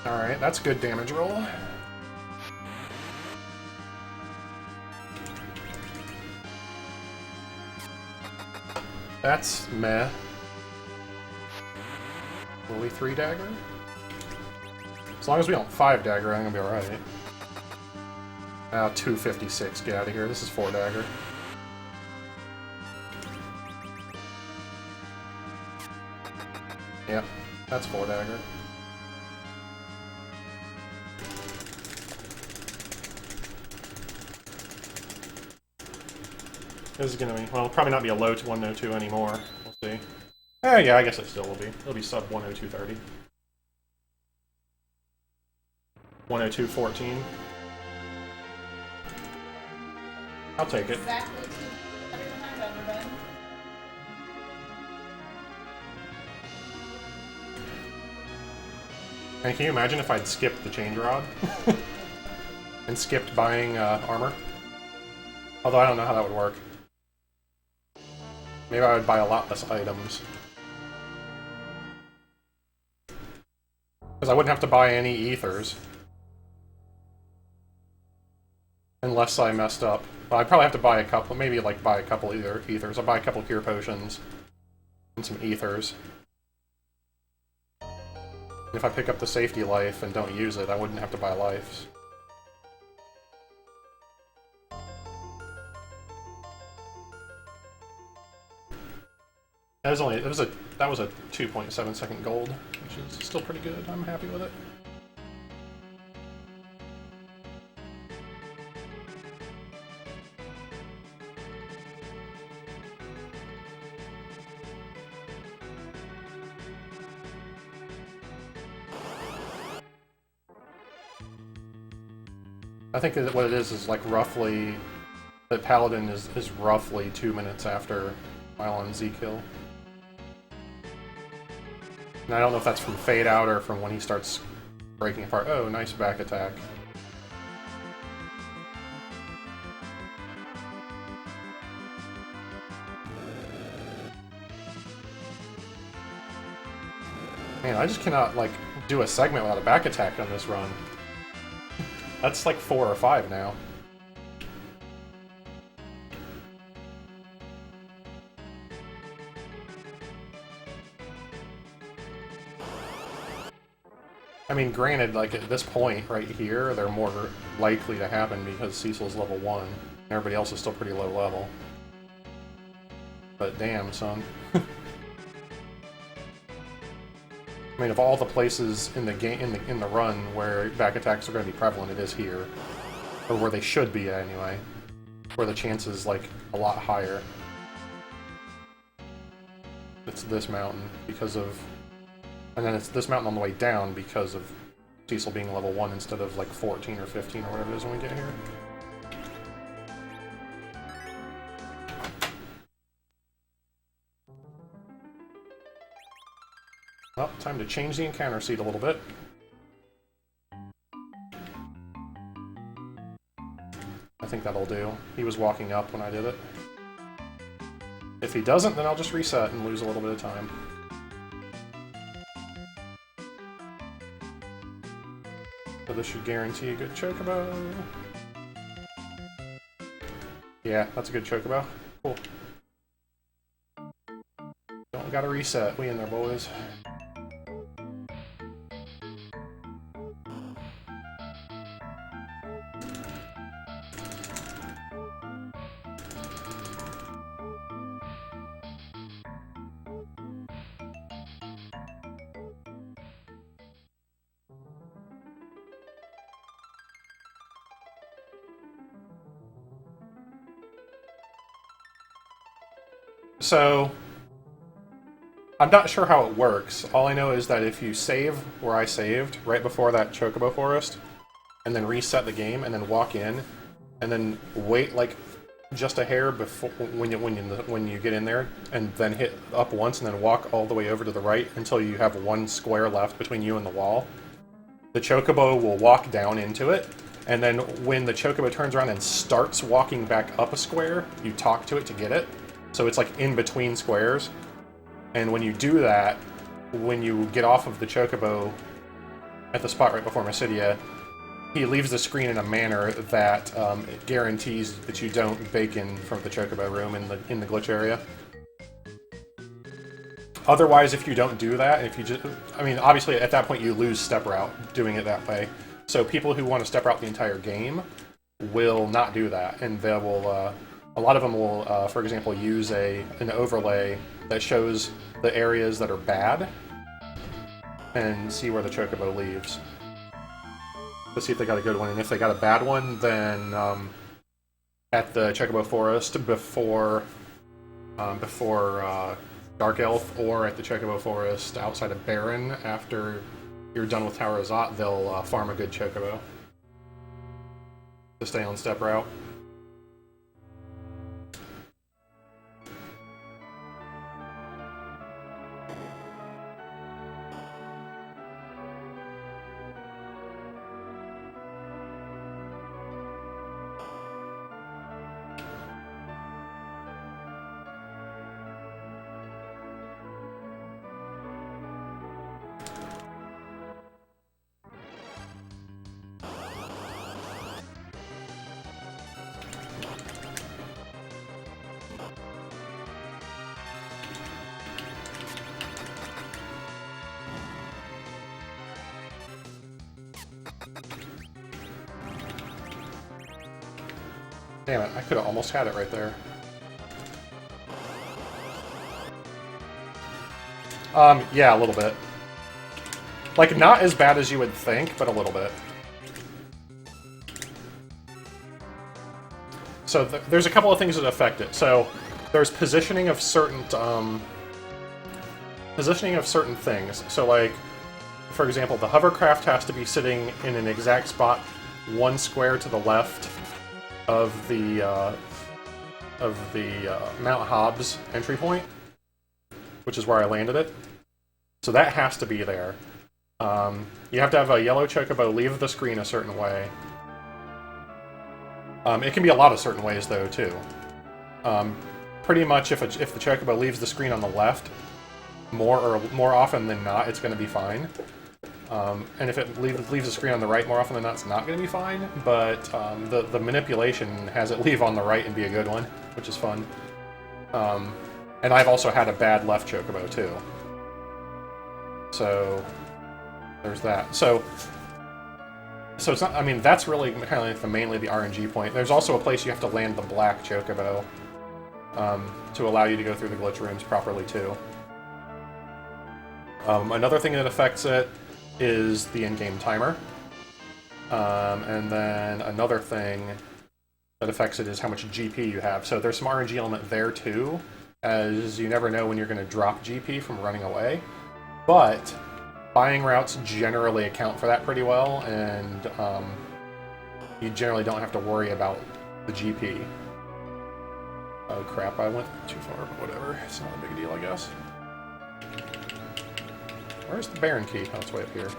Alright, that's a good damage roll. That's meh. Will we 3 dagger? As long as we don't 5 dagger, I'm gonna be alright. 256, get out of here. This is 4 dagger. Yep, that's 4 dagger. This is gonna be, well, probably not be a low to 102 anymore. We'll see. Yeah, I guess it still will be. It'll be sub 102.30. 102.14. I'll take it.
Exactly better than I've ever been.
And can you imagine if I'd skipped the change rod? And skipped buying armor? Although I don't know how that would work. Maybe I would buy a lot less items. Because I wouldn't have to buy any ethers. Unless I messed up. But I'd probably have to buy a couple, maybe like buy a couple ethers. I'll buy a couple cure potions. And some ethers. If I pick up the safety life and don't use it, I wouldn't have to buy lives. That was a 2.7 second gold, which is still pretty good. I'm happy with it. I think that what it is like roughly, the Paladin is roughly 2 minutes after Mylon Z kill. And I don't know if that's from fade out or from when he starts breaking apart. Oh, nice back attack. Man, I just cannot, like, do a segment without a back attack on this run. That's like 4 or 5 now. I mean, granted, like, at this point right here, they're more likely to happen because Cecil's level 1, and everybody else is still pretty low level. But damn, son. I mean, of all the places in the game, in the run where back attacks are going to be prevalent, it is here, or where they should be anyway, where the chance is like a lot higher. It's this mountain because of, and then it's this mountain on the way down because of Cecil being level 1 instead of like 14 or 15 or whatever it is when we get here. Well, time to change the encounter seat a little bit. I think that'll do. He was walking up when I did it. If he doesn't, then I'll just reset and lose a little bit of time. So this should guarantee a good chocobo. Yeah, that's a good chocobo. Cool. Don't gotta reset. We in there, boys. So I'm not sure how it works. All I know is that if you save where I saved, right before that Chocobo Forest, and then reset the game, and then walk in, and then wait like just a hair before when you get in there, and then hit up once, and then walk all the way over to the right until you have one square left between you and the wall, the Chocobo will walk down into it, and then when the Chocobo turns around and starts walking back up a square, you talk to it to get it. So it's like in between squares. And when you do that, when you get off of the Chocobo at the spot right before Mysidia, he leaves the screen in a manner that it guarantees that you don't bacon from the Chocobo room in the glitch area. Otherwise, if you don't do that, if you just, I mean, obviously at that point you lose step route doing it that way. So people who want to step route the entire game will not do that, and they will. A lot of them will, for example, use an overlay that shows the areas that are bad and see where the Chocobo leaves. Let's see if they got a good one, and if they got a bad one, then at the Chocobo Forest before Dark Elf, or at the Chocobo Forest outside of Baron after you're done with Tower of Zot, they'll farm a good Chocobo to stay on step route. Damn it, I could have almost had it right there. Yeah, a little bit. Like, not as bad as you would think, but a little bit. So there's a couple of things that affect it. So there's positioning of certain things. So like, for example, the hovercraft has to be sitting in an exact spot, one square to the left of the Mount Hobbs entry point, which is where I landed it. So that has to be there. You have to have a yellow Chocobo leave the screen a certain way. It can be a lot of certain ways, though, too. Pretty much, if the Chocobo leaves the screen on the left, more often than not, it's going to be fine. And if it leaves the screen on the right, more often than not, it's not going to be fine. But the manipulation has it leave on the right and be a good one, which is fun. And I've also had a bad left Chocobo, too. So there's that. So it's not. I mean, that's really kind of like mainly the RNG point. There's also a place you have to land the black Chocobo to allow you to go through the glitch rooms properly too. Another thing that affects it is the in-game timer, and then another thing that affects it is how much GP you have. So there's some RNG element there too, as you never know when you're going to drop GP from running away. But buying routes generally account for that pretty well, and you generally don't have to worry about the GP. Oh crap, I went too far, but whatever. It's not a big deal, I guess. Where's the Baron key? Oh, it's way up here.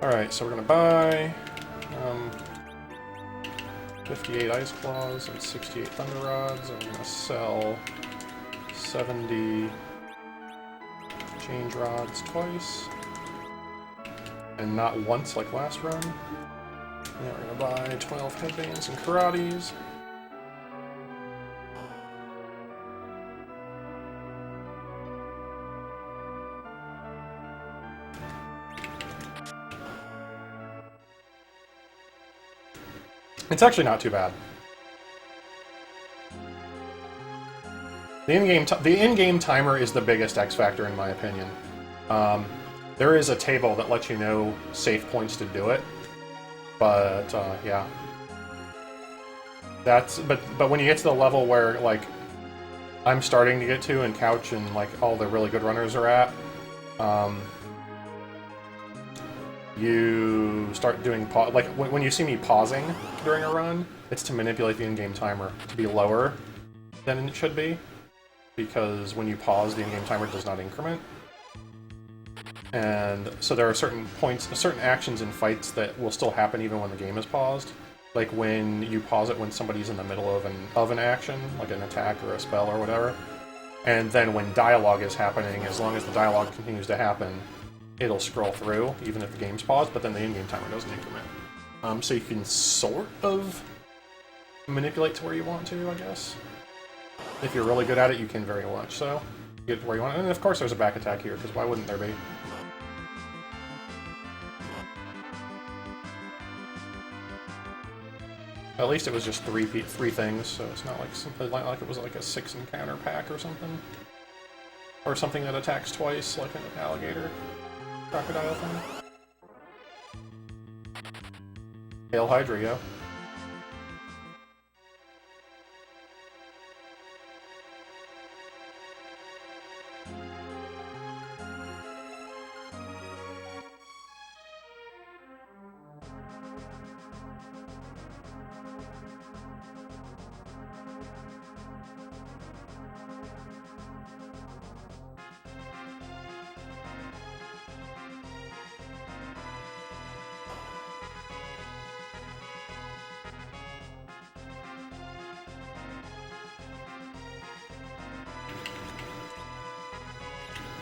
Alright, so we're gonna buy 58 Ice Claws and 68 Thunder Rods, and we're gonna sell 70 Change Rods twice. And not once like last run. And we're gonna buy 12 Headbands and Karates. It's actually not too bad. The in-game timer is the biggest X factor in my opinion. There is a table that lets you know safe points to do it, but yeah. But when you get to the level where, like, I'm starting to get to, and Couch and, like, all the really good runners are at, you start doing like when you see me pausing during a run, it's to manipulate the in-game timer to be lower than it should be, because when you pause, the in-game timer does not increment. And so there are certain points, certain actions in fights that will still happen even when the game is paused. Like when you pause it when somebody's in the middle of an action, like an attack or a spell or whatever. And then when dialogue is happening, as long as the dialogue continues to happen, it'll scroll through, even if the game's paused, but then the in-game timer doesn't increment. So you can sort of manipulate to where you want to, I guess. If you're really good at it, you can very much so get to where you want. And of course there's a back attack here, because why wouldn't there be? At least it was just three things, so it's not like something like it was like a 6 encounter pack or something. Or something that attacks twice, like an alligator crocodile thing. Hail Hydrio.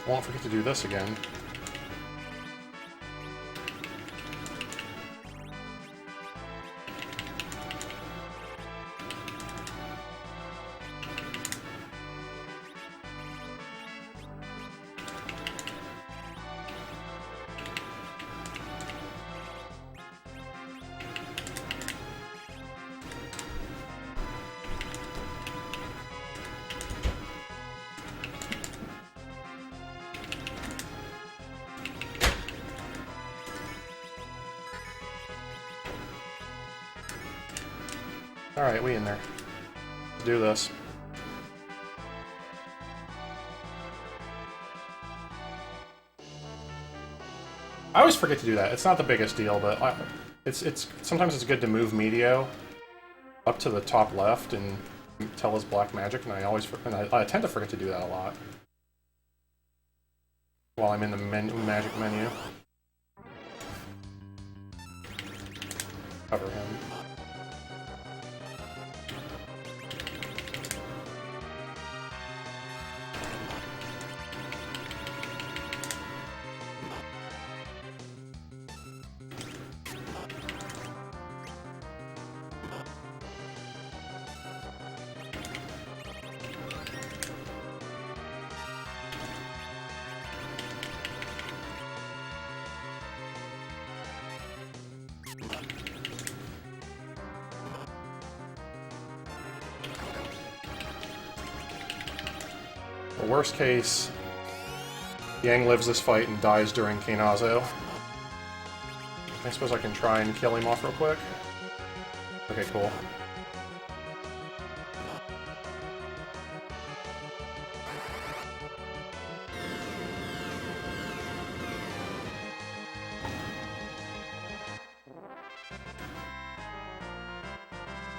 Won't forget to do this again. Alright, we in there. Let's do this. I always forget to do that. It's not the biggest deal, but it's sometimes it's good to move Meteo up to the top left and tell his black magic, and I tend to forget to do that a lot while I'm in the magic menu. Cover him. Worst case, Yang lives this fight and dies during Kainazo. I suppose I can try and kill him off real quick. Okay, cool.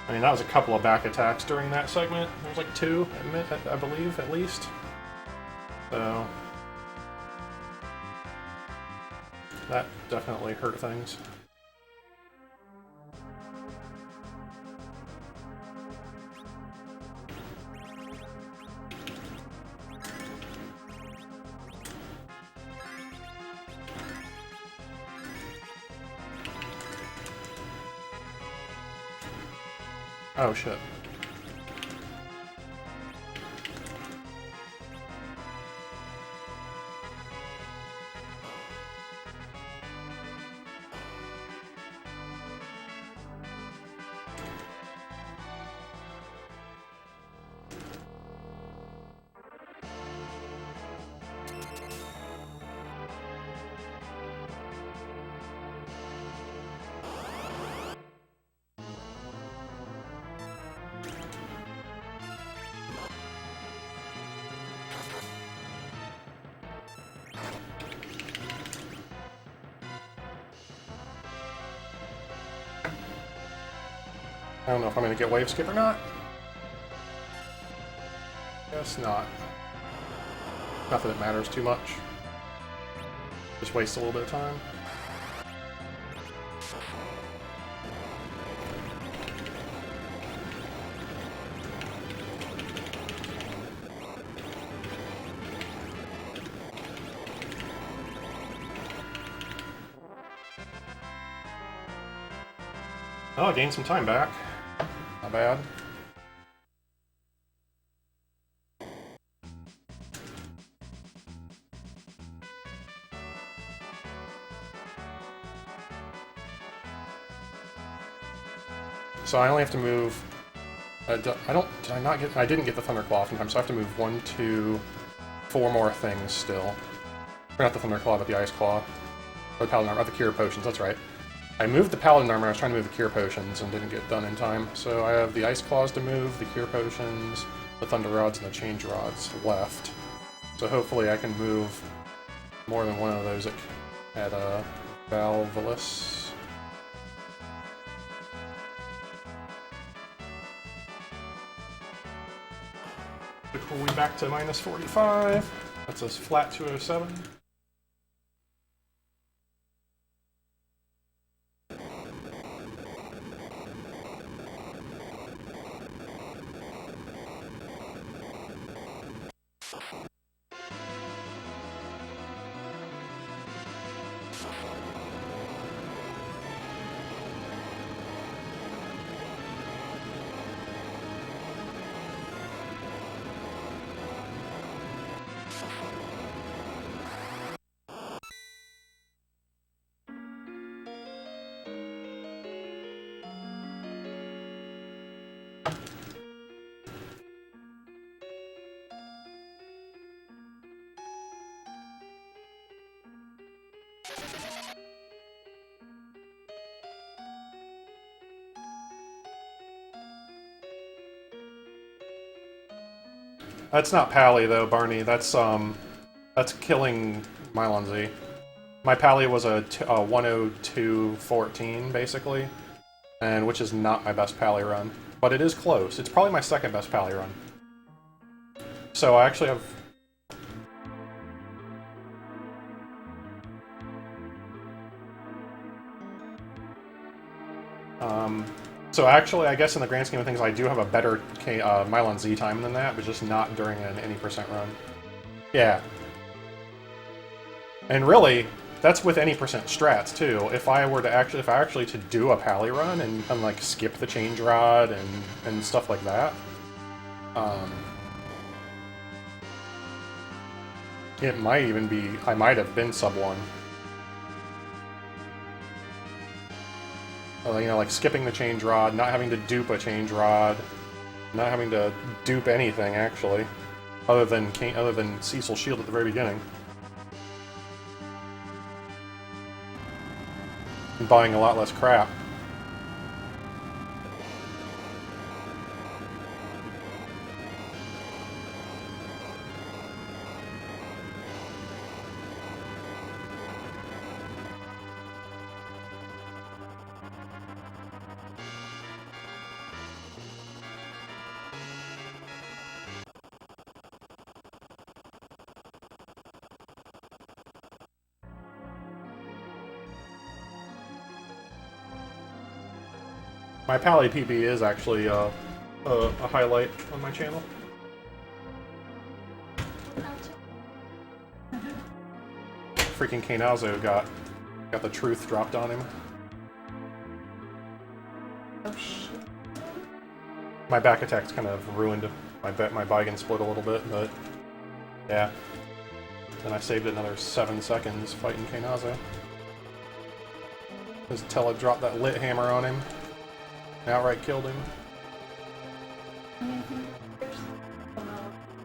I mean, that was a couple of back attacks during that segment. There was like 2, I believe, at least. So that definitely hurt things. Oh shit. I don't know if I'm going to get wave skip or not. Guess not. Not that it matters too much. Just waste a little bit of time. Oh, I gained some time back. Not bad. So I only have to move. I didn't get the Thunderclaw in time, so I have to move 1, 2, 4 more things still. Or not the Thunderclaw, but the Ice Claw. Or the Paladin Armor, the Cure Potions, that's right. I moved the Paladin Armor, I was trying to move the Cure Potions and didn't get done in time. So I have the Ice Claws to move, the Cure Potions, the Thunder Rods, and the Change Rods left. So hopefully I can move more than one of those at Valvalis. Cool, we back to minus 45. That's a flat 207. That's not Pally though, Barney. That's killing Mylon-Z. My Pally was a 102.14 basically, and which is not my best Pally run, but it is close. It's probably my second best Pally run. So I actually have. So actually, I guess in the grand scheme of things, I do have a better Mylon-Z time than that, but just not during an any percent run. Yeah. And really, that's with any percent strats too. If I actually to do a Pally run and like skip the Change Rod and stuff like that, it might even be. I might have been sub 1. You know, like skipping the Change Rod, not having to dupe a Change Rod, not having to dupe anything actually, other than Cecil's Shield at the very beginning, and buying a lot less crap. My Pally PB is actually a highlight on my channel. Freaking Kainazo got the truth dropped on him.
Oh shit.
My back attack's kind of ruined my Baigen split a little bit, but yeah. Then I saved another 7 seconds fighting Kainazo. His Tella dropped that lit hammer on him. Outright killed him.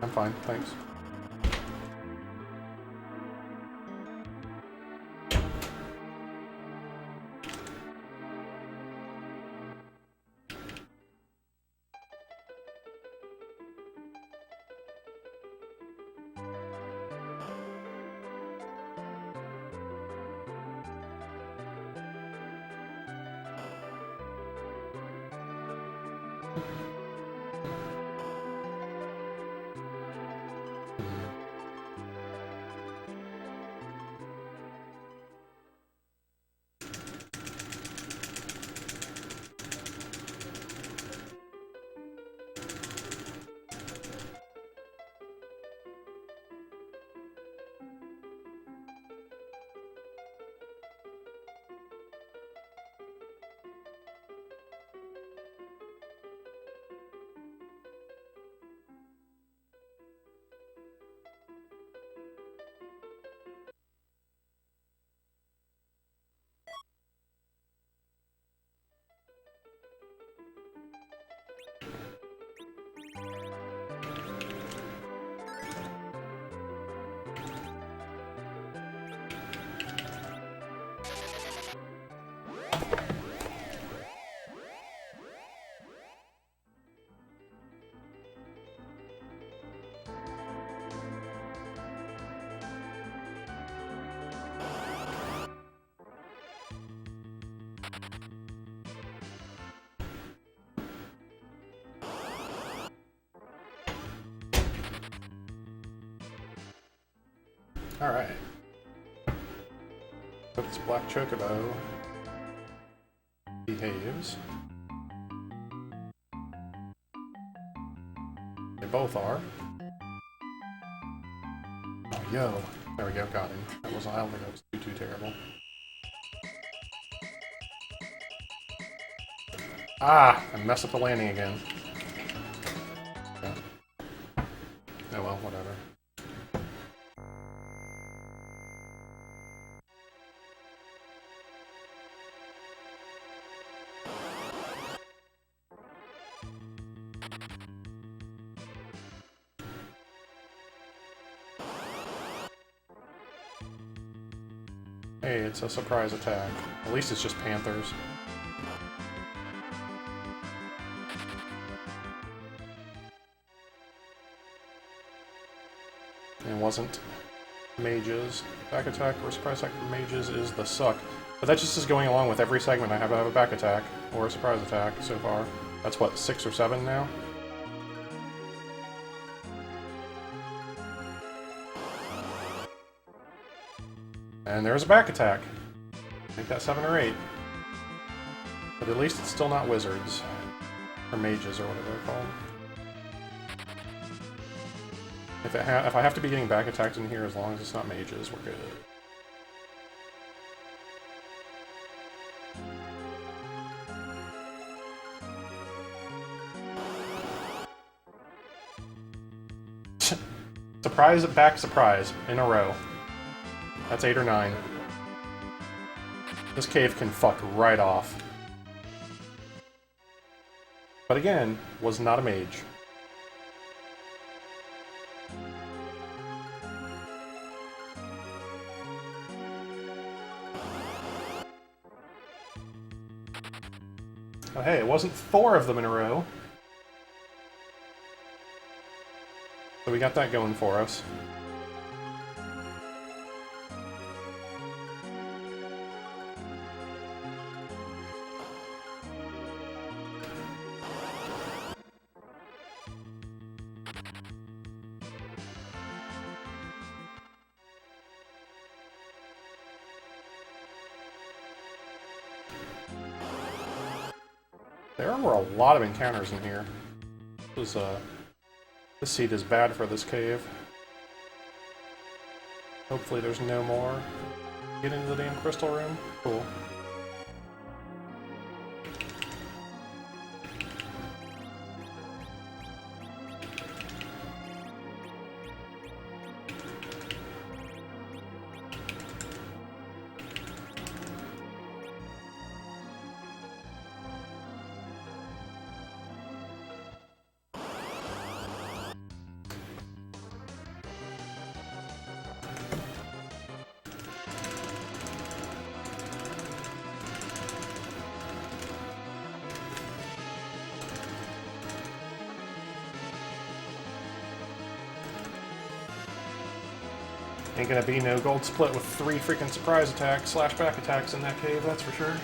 I'm fine, thanks. Alright. Hope this black chocobo behaves. They both are. Oh, yo. There we go, got him. I don't think that was too terrible. Ah! I messed up the landing again. Yeah. Oh well, whatever. Hey, it's a surprise attack. At least it's just Panthers. And wasn't mages. Back attack or surprise attack for mages is the suck. But that just is going along with every segment I have to have a back attack or a surprise attack so far. That's what, 6 or 7 now? And there's a back attack. Make that 7 or 8. But at least it's still not wizards. Or mages, or whatever they're called. If I have to be getting back attacked in here, as long as it's not mages, we're good. Surprise, back surprise, in a row. That's 8 or 9. This cave can fuck right off. But again, was not a mage. Oh hey, it wasn't 4 of them in a row. So we got that going for us. There were a lot of encounters in here. This seat is bad for this cave. Hopefully there's no more. Get into the damn crystal room? Cool. Ain't gonna be no gold split with 3 freaking surprise attacks / back attacks in that cave, that's for sure.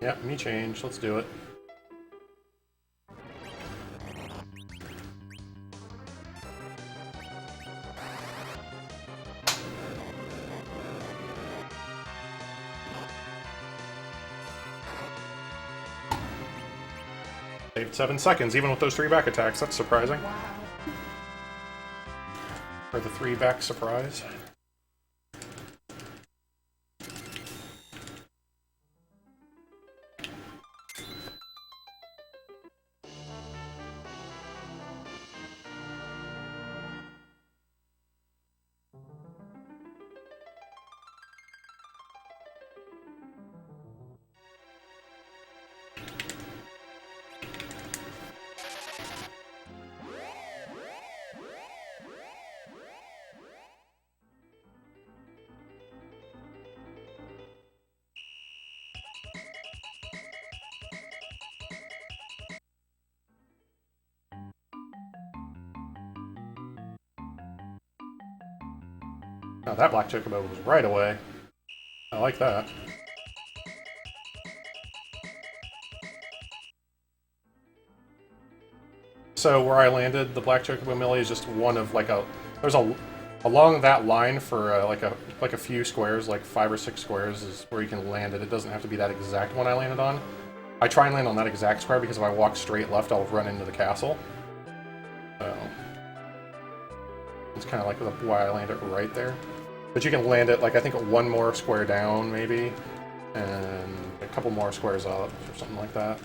Yep, me change. Let's do it. Saved 7 seconds, even with those 3 back attacks. That's surprising.
Wow.
For the 3 back surprise. Oh, that black chocobo was right away. I like that. So where I landed, the black chocobo melee is just one of like a. There's a along that line for like a few squares, like 5 or 6 squares, is where you can land it. It doesn't have to be that exact one I landed on. I try and land on that exact square because if I walk straight left, I'll run into the castle. So it's kind of like why I landed right there. But you can land it, like, I think 1 more square down, maybe, and a couple more squares up, or something like that.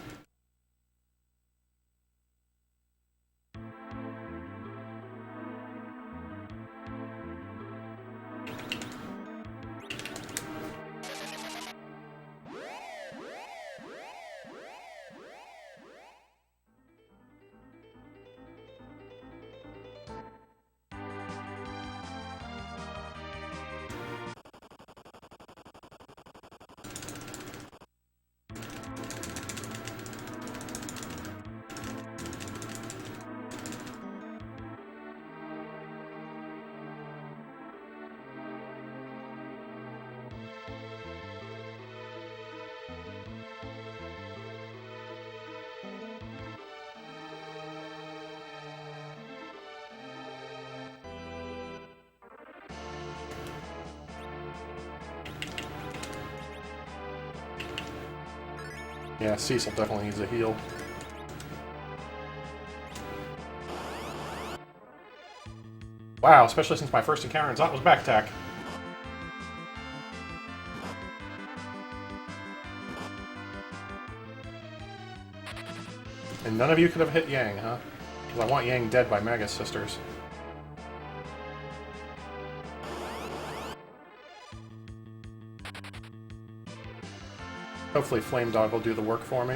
Yeah, Cecil definitely needs a heal. Wow, especially since my first encounter in Zot was back attack. And none of you could have hit Yang, huh? Because I want Yang dead by Magus Sisters. Hopefully Flame Dog will do the work for me.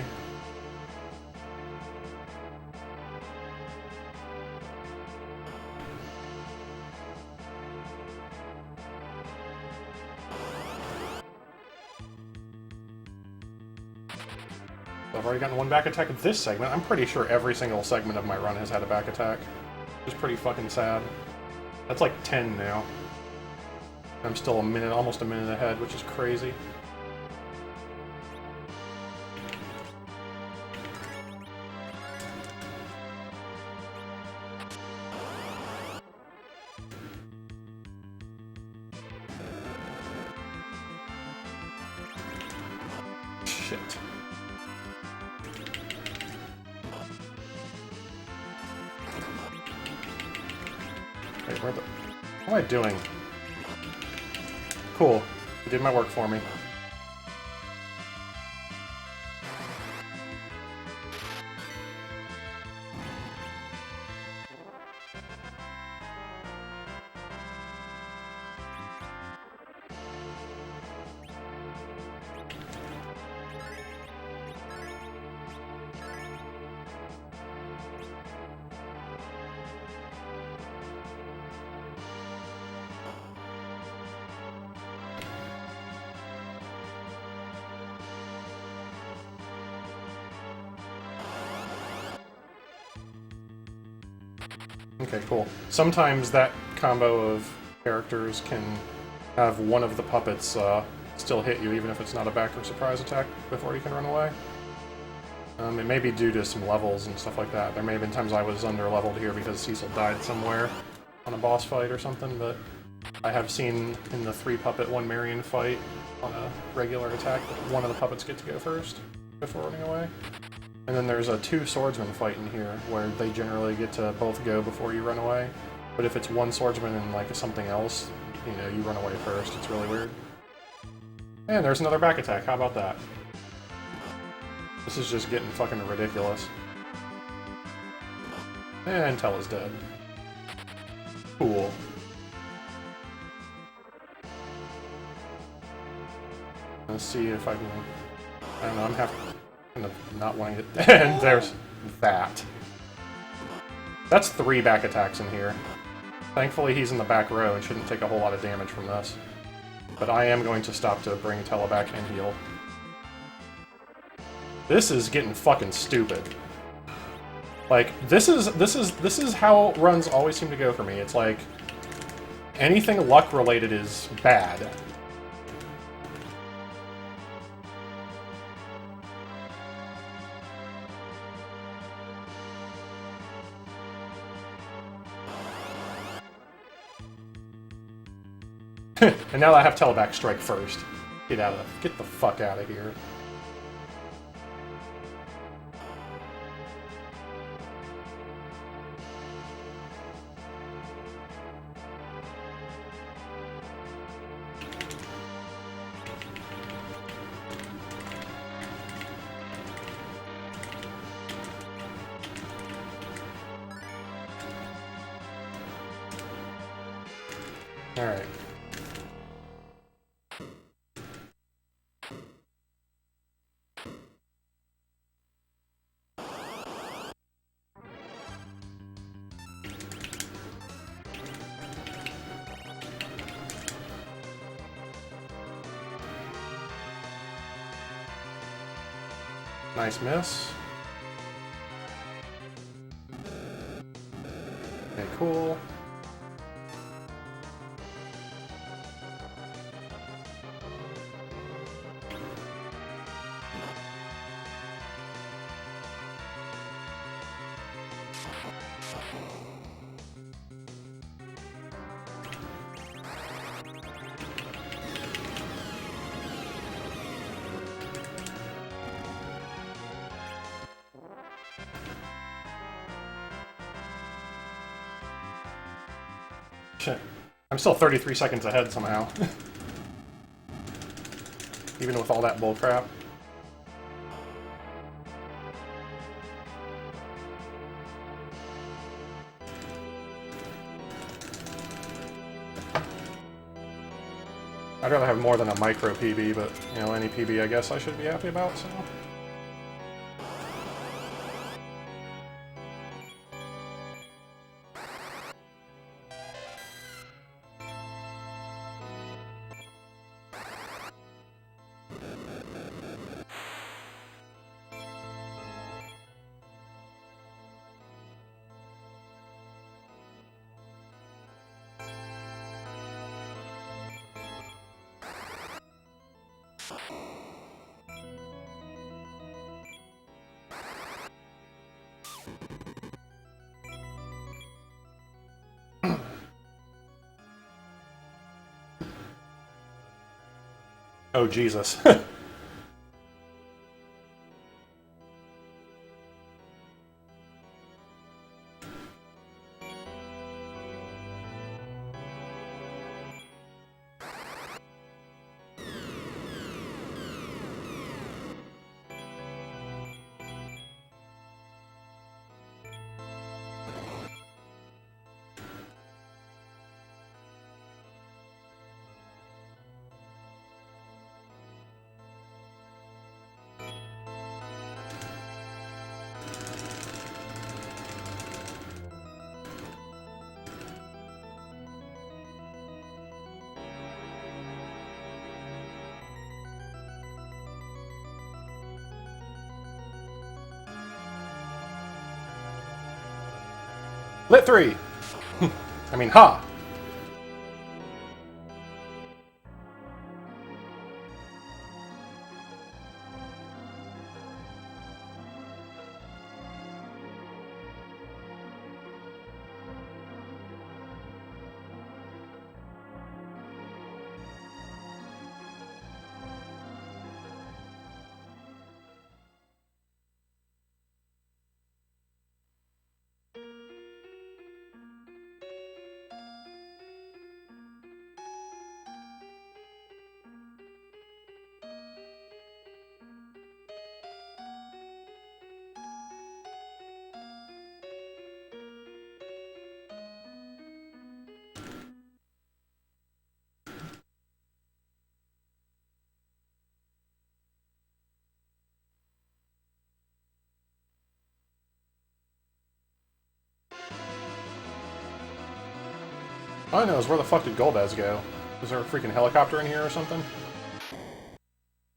So I've already gotten 1 back attack of this segment. I'm pretty sure every single segment of my run has had a back attack. Which is pretty fucking sad. That's like 10 now. I'm still almost a minute ahead, which is crazy. Shit. Wait, what am I doing? Cool. You did my work for me. Okay, cool. Sometimes that combo of characters can have one of the puppets still hit you, even if it's not a back or surprise attack, before you can run away. It may be due to some levels and stuff like that. There may have been times I was under-leveled here because Cecil died somewhere on a boss fight or something, but I have seen in the 3-puppet, 1 Marion fight on a regular attack that one of the puppets get to go first before running away. And then there's a 2 swordsman fight in here where they generally get to both go before you run away. But if it's 1 swordsman and like something else, you know, you run away first. It's really weird. And there's another back attack. How about that? This is just getting fucking ridiculous. And Tell is dead. Cool. Let's see if I can... I don't know, I'm gonna not wanting it... And there's that. That's 3 back attacks in here. Thankfully he's in the back row and shouldn't take a whole lot of damage from this. But I am going to stop to bring Tella back and heal. This is getting fucking stupid. Like, this is how runs always seem to go for me. It's like, anything luck related is bad. And now I have Teleback strike first. Get the fuck out of here. All right. Nice miss. Okay, cool. Shit. I'm still 33 seconds ahead somehow. Even with all that bullcrap. I'd rather have more than a micro PB, but, you know, any PB I guess I should be happy about, so... Oh, Jesus. Lit 3! I mean, ha! All I know is where the fuck did Golbez go? Is there a freaking helicopter in here or something?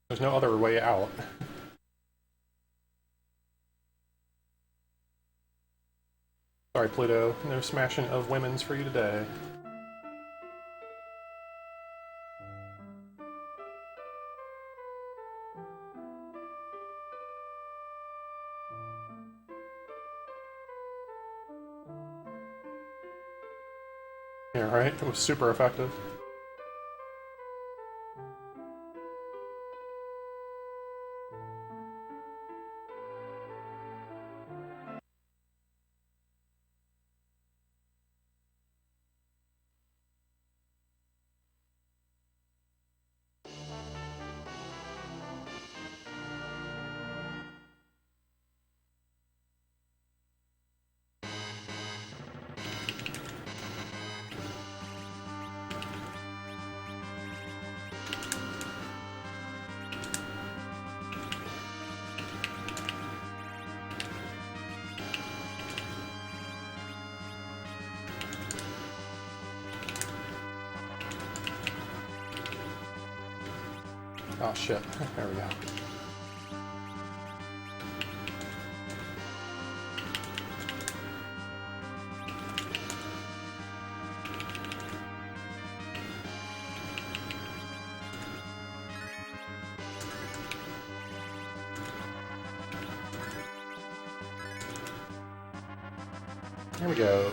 There's no other way out. Sorry, Pluto. No smashing of women's for you today. Yeah, right? It was super effective. Oh shit, there we go. Here we go.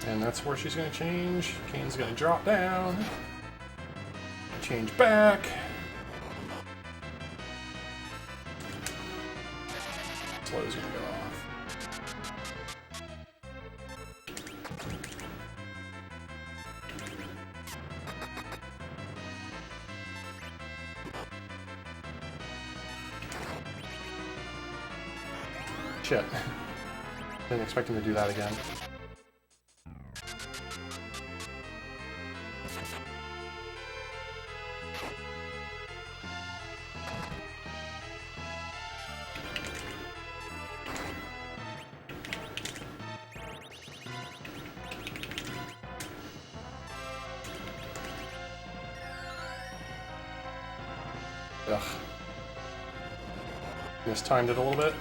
And that's where she's going to change. Kane's going to drop down. Change back. Slow's going to go off. Shit. Didn't expect him to do that again. Ugh. Mistimed it a little bit.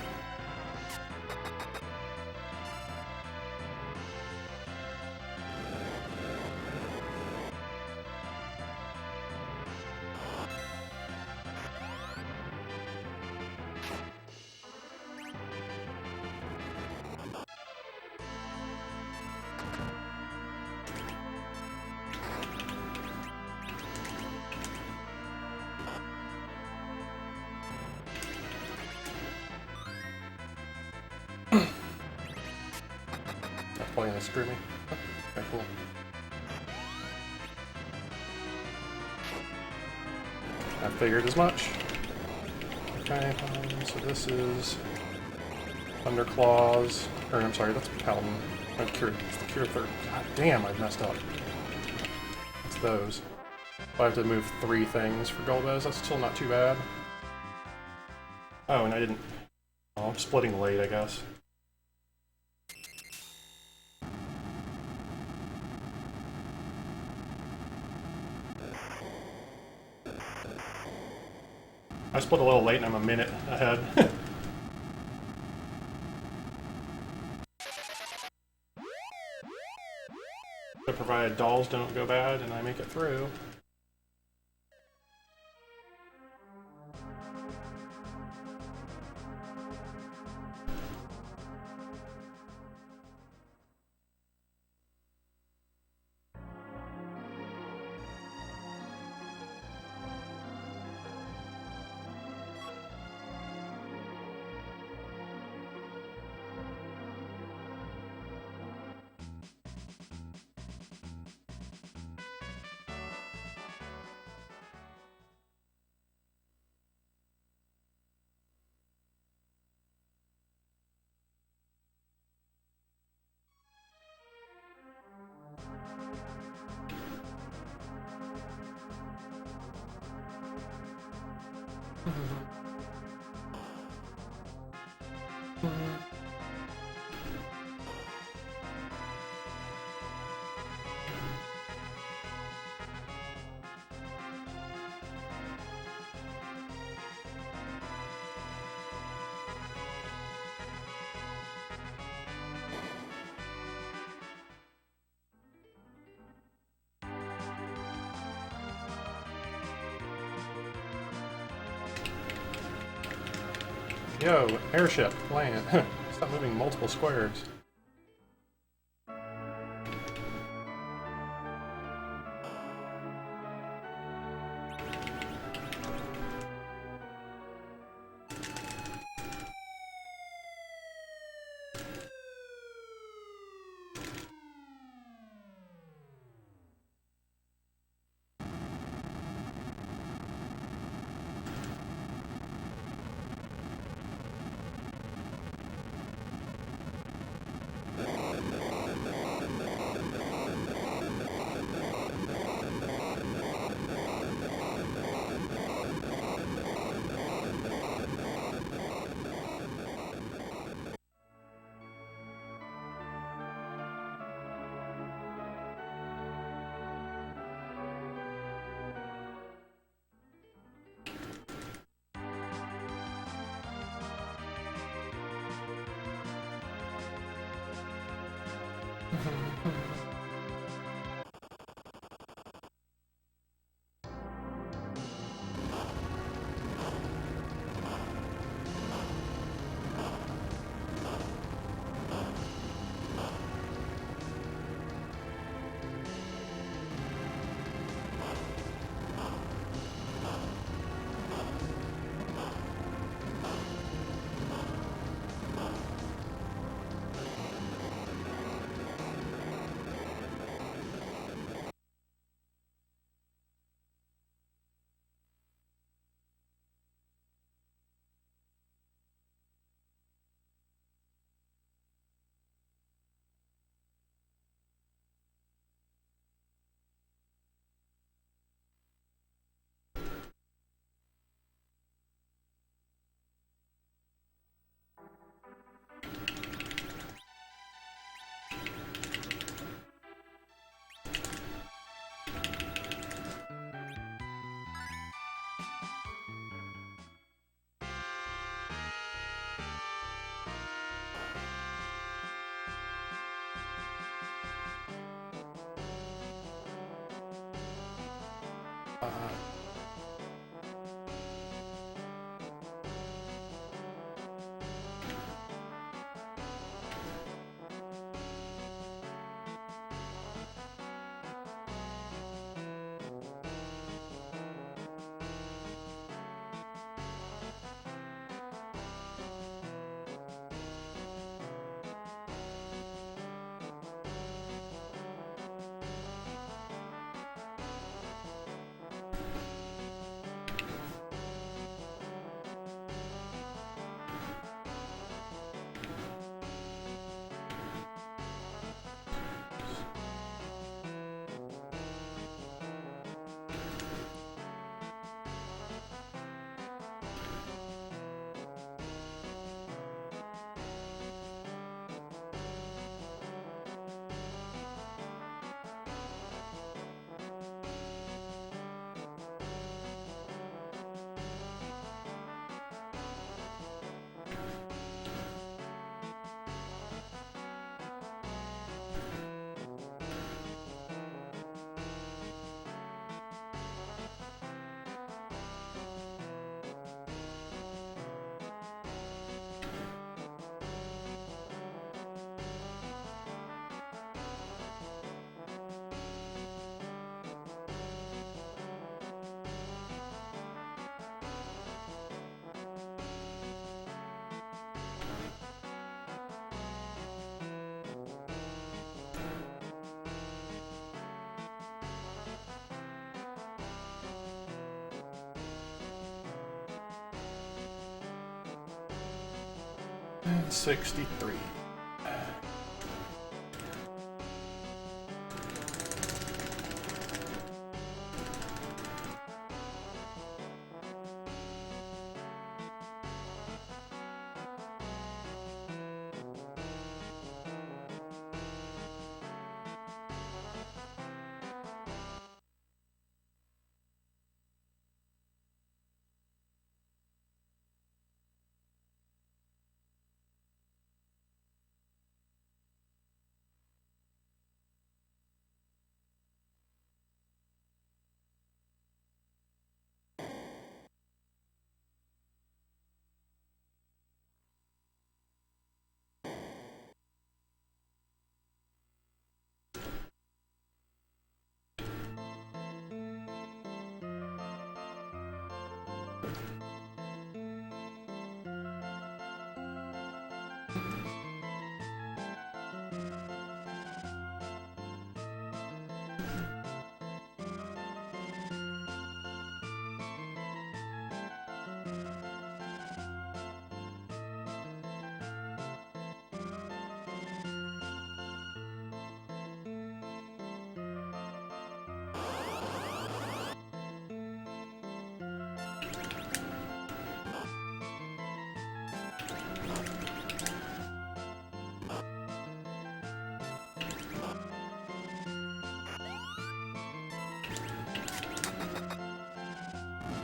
probably gonna screw me. Okay, cool. I figured as much. Okay, so this is Thunderclaws, or I'm sorry, that's Paladin. It's the Cure Third. God damn, I messed up. It's those. I have to move 3 things for Golbez. That's still not too bad. Oh, and I didn't. Oh, I'm splitting late, I guess. I split a little late and I'm a minute ahead. But provided dolls don't go bad and I make it through. Yo, airship, land. Stop moving multiple squares. 63.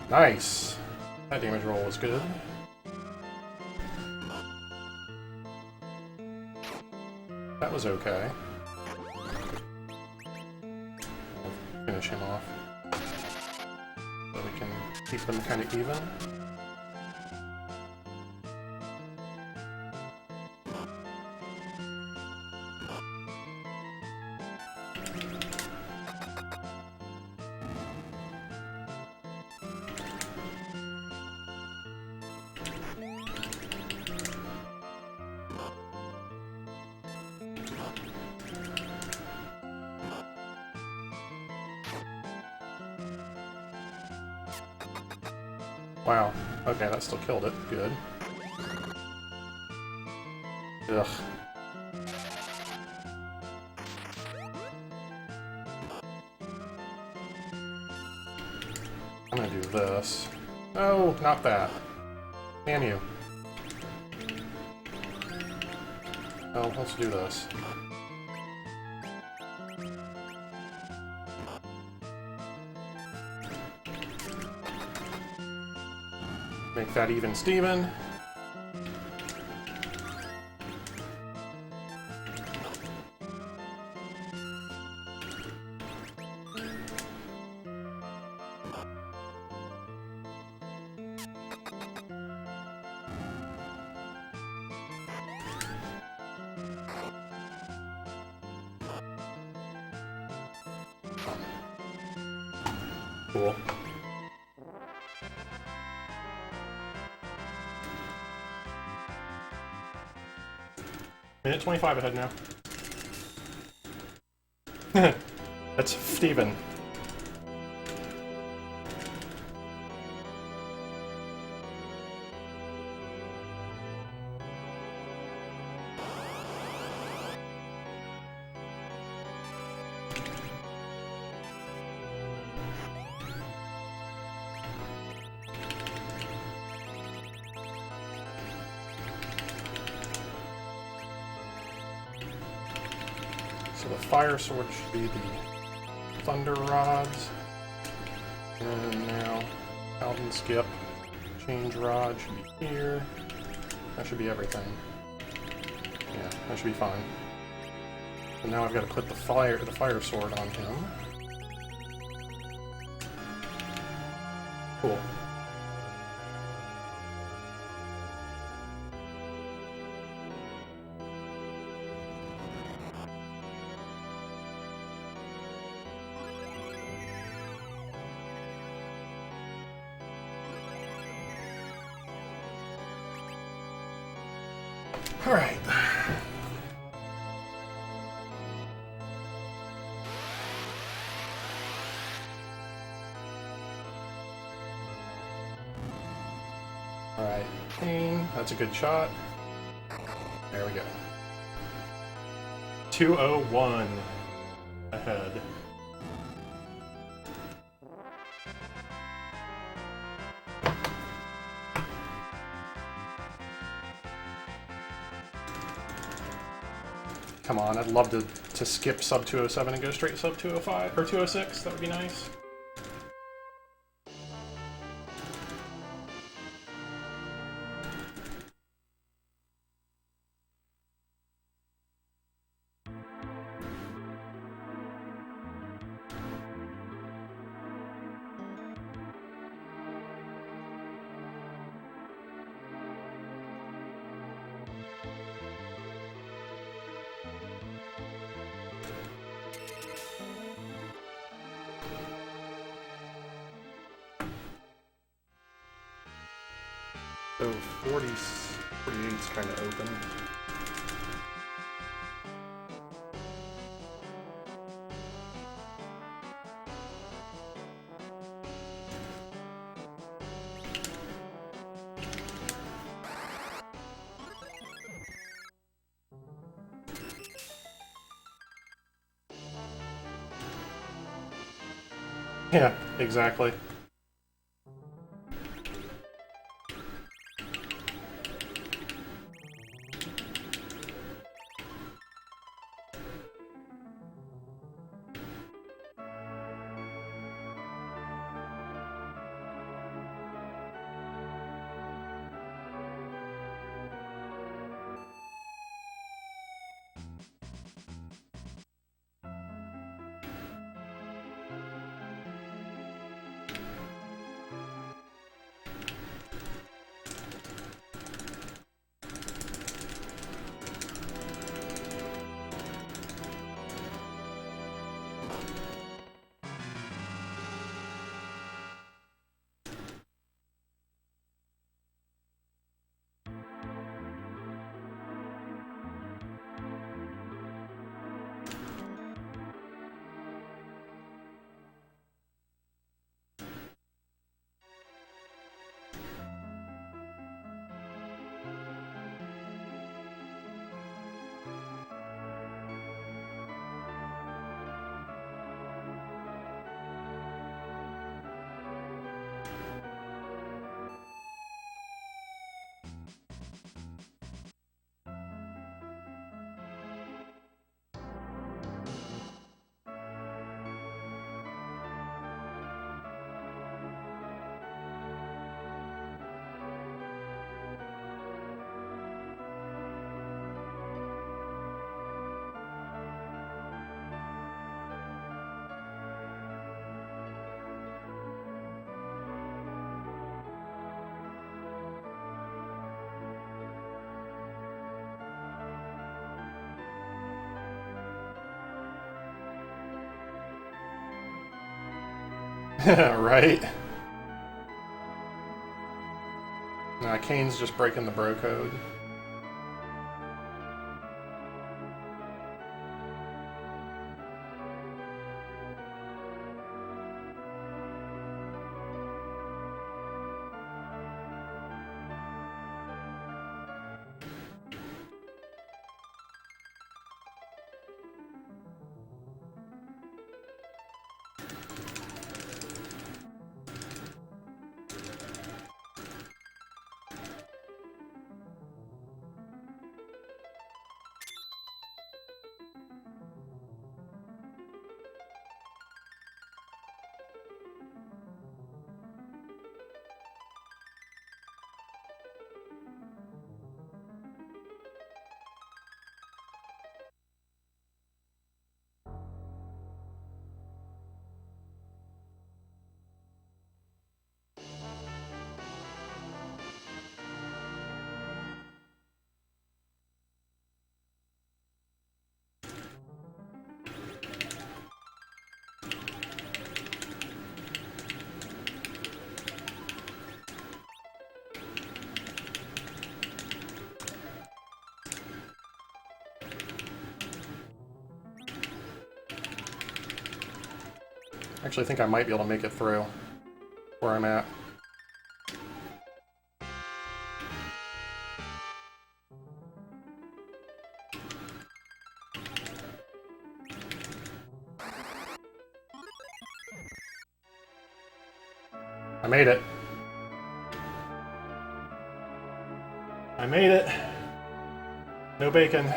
Nice! That damage roll was good. That was okay. We'll finish him off. So we can keep them kind of even. Wow. Okay, that still killed it. Good. Ugh. I'm gonna do this. No, not that. Damn you. Oh, let's do this. Make that even Steven. Cool. Minute 25 ahead now. That's Steven. So the fire sword should be the thunder rods. And now out and skip. Change rod should be here. That should be everything. Yeah, that should be fine. So now I've got to put the fire sword on him. Cool. All right. All right, Kane, that's a good shot. There we go. 201 ahead. Come on, I'd love to skip sub 207 and go straight to sub 205 or 206. That would be nice. So 48's kind of open. Yeah, exactly. Right? Nah, Kane's just breaking the bro code. Actually, I think I might be able to make it through where I'm at. I made it. I made it. No bacon.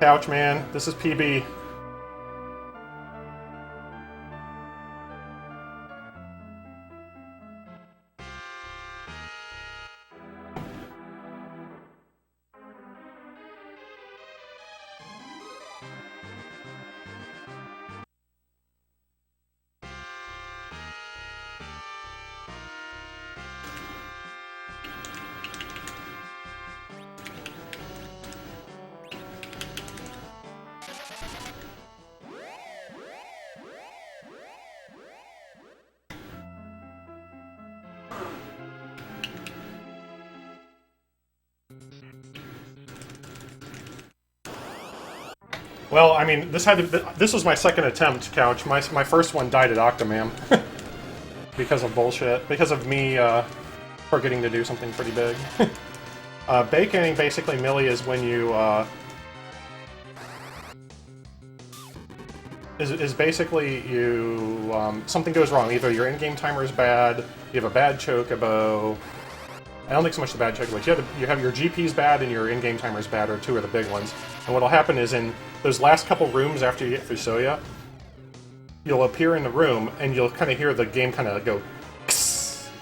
Couch man, this is PB. Well, I mean, this was my second attempt, Couch. My first one died at Octomam because of bullshit. Because of me forgetting to do something pretty big. Baconing, basically, Millie, is when you is basically you something goes wrong. Either your in-game timer is bad, you have a bad chocobo. I don't think so much the bad chocobo. You have your GP's bad and your in-game timer is bad, or two are the big ones. And what'll happen is in those last couple rooms after you get through Soya, you'll appear in the room and you'll kind of hear the game kind of go,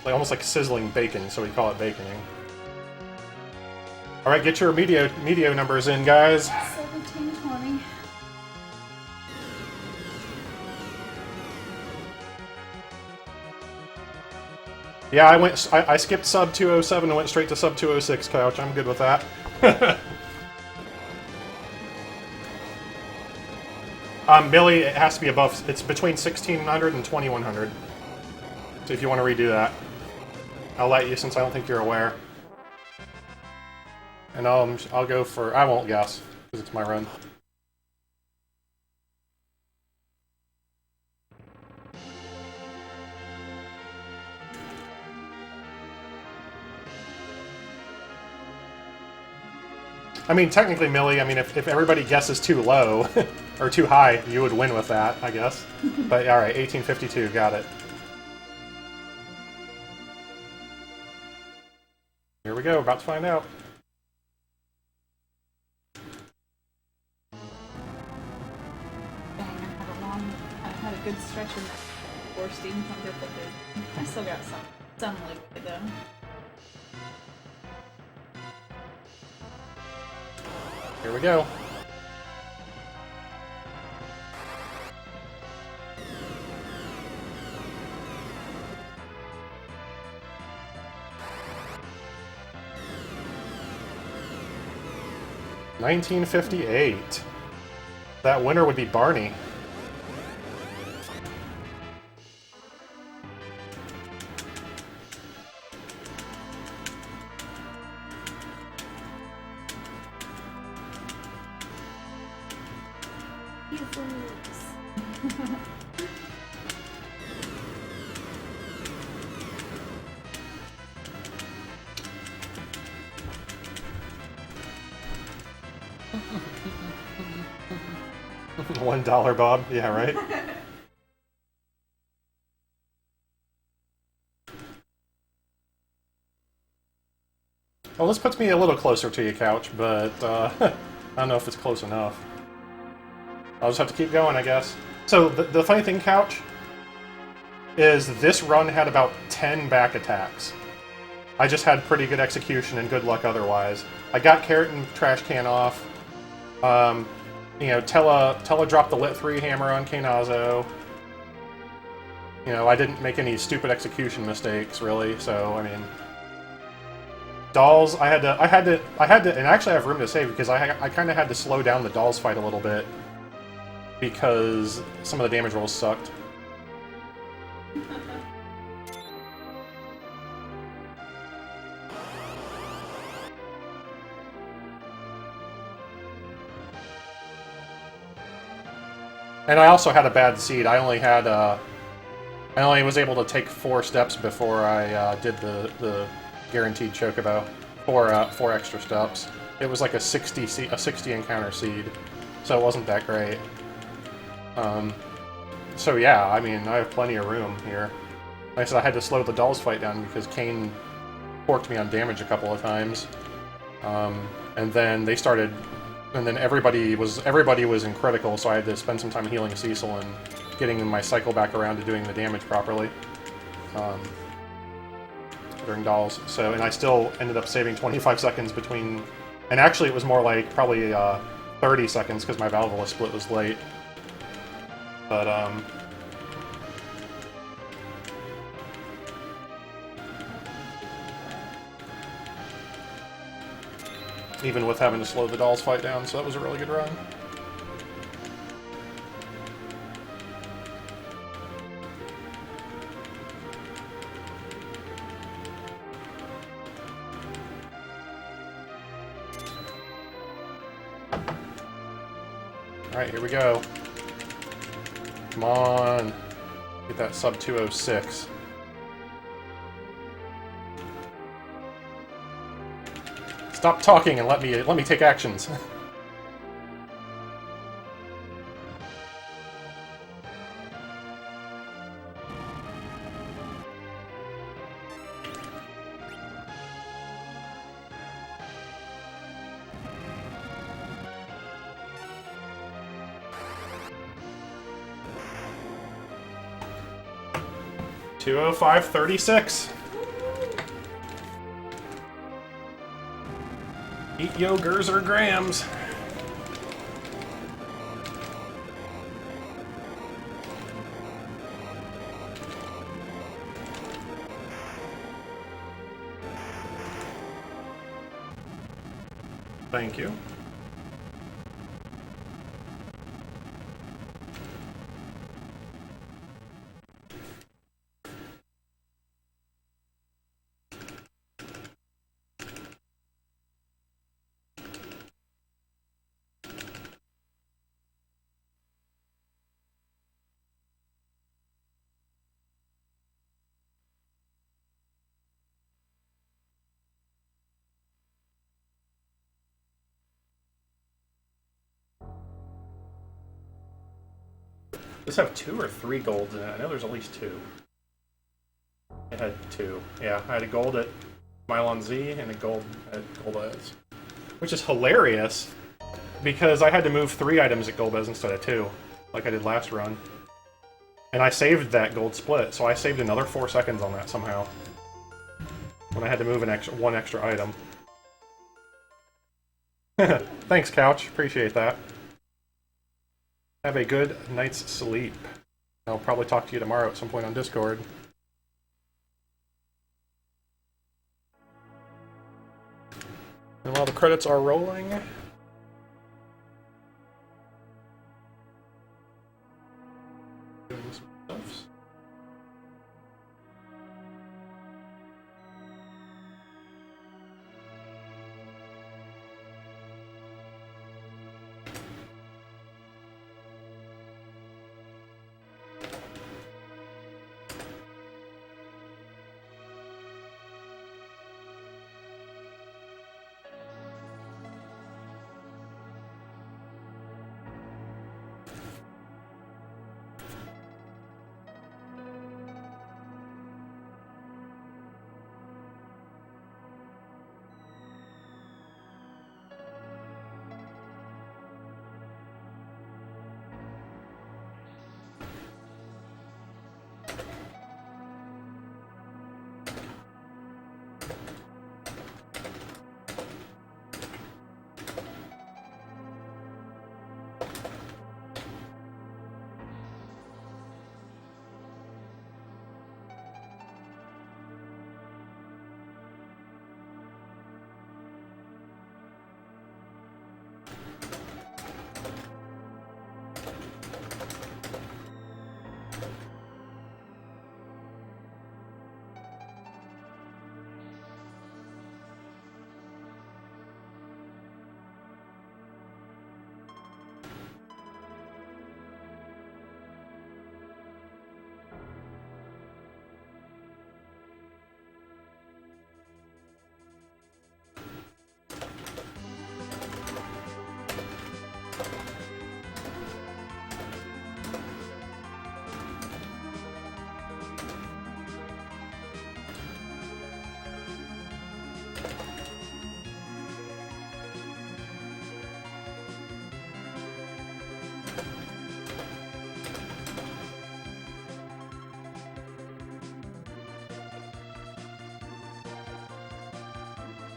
like almost like sizzling bacon. So we call it baconing. All right, get your medio numbers in, guys.
1720.
Yeah, I skipped sub 207 and went straight to sub 206, Couch. I'm good with that. Billy, it has to be above. It's between 1600 and 2100. So if you want to redo that, I'll let you since I don't think you're aware. And I'll go for. I won't guess because it's my run. I mean, technically, Millie, I mean, if everybody guesses too low, or too high, you would win with that, I guess. But, alright, 1852, got it. Here we go, about to find out.
I had a good stretch before Steam Thunder, but I still got some liquid though.
Here we go. $19.58. That winner would be Barney. $1, Bob. Yeah, right? Well, this puts me a little closer to you, Couch, but I don't know if it's close enough. I'll just have to keep going, I guess. So, the funny thing, Couch, is this run had about 10 back attacks. I just had pretty good execution and good luck otherwise. I got Carrot and Trash Can off. You know, Tella dropped the Lit 3 hammer on Kainazo. You know, I didn't make any stupid execution mistakes, really, so, I mean... Dolls, I had to, and actually I have room to save because I kind of had to slow down the Dolls fight a little bit because some of the damage rolls sucked. And I also had a bad seed. I only was able to take 4 steps before I did the guaranteed chocobo. 4 extra steps. It was like a 60 encounter seed, so it wasn't that great. So yeah, I mean, I have plenty of room here. Like I said, I had to slow the dolls fight down because Kane porked me on damage a couple of times. And then they started, and then everybody was in critical, so I had to spend some time healing Cecil and getting my cycle back around to doing the damage properly during dolls. So, and I still ended up saving 25 seconds between, and actually it was more like probably 30 seconds because my Valvola split was late. But even with having to slow the dolls fight down, so that was a really good run. Alright, here we go. Come on. Get that sub 206. Stop talking and let me take actions. $205.36. Eat yogurts or grams. Thank you. Does this have 2 or 3 golds in it? I know there's at least 2. It had 2. Yeah, I had a gold at Mylon Z and a gold at Golbez. Which is hilarious, because I had to move 3 items at Golbez instead of 2, like I did last run. And I saved that gold split, so I saved another 4 seconds on that somehow. When I had to move one extra item. Thanks, Couch. Appreciate that. Have a good night's sleep. I'll probably talk to you tomorrow at some point on Discord. And while the credits are rolling... doing some stuff.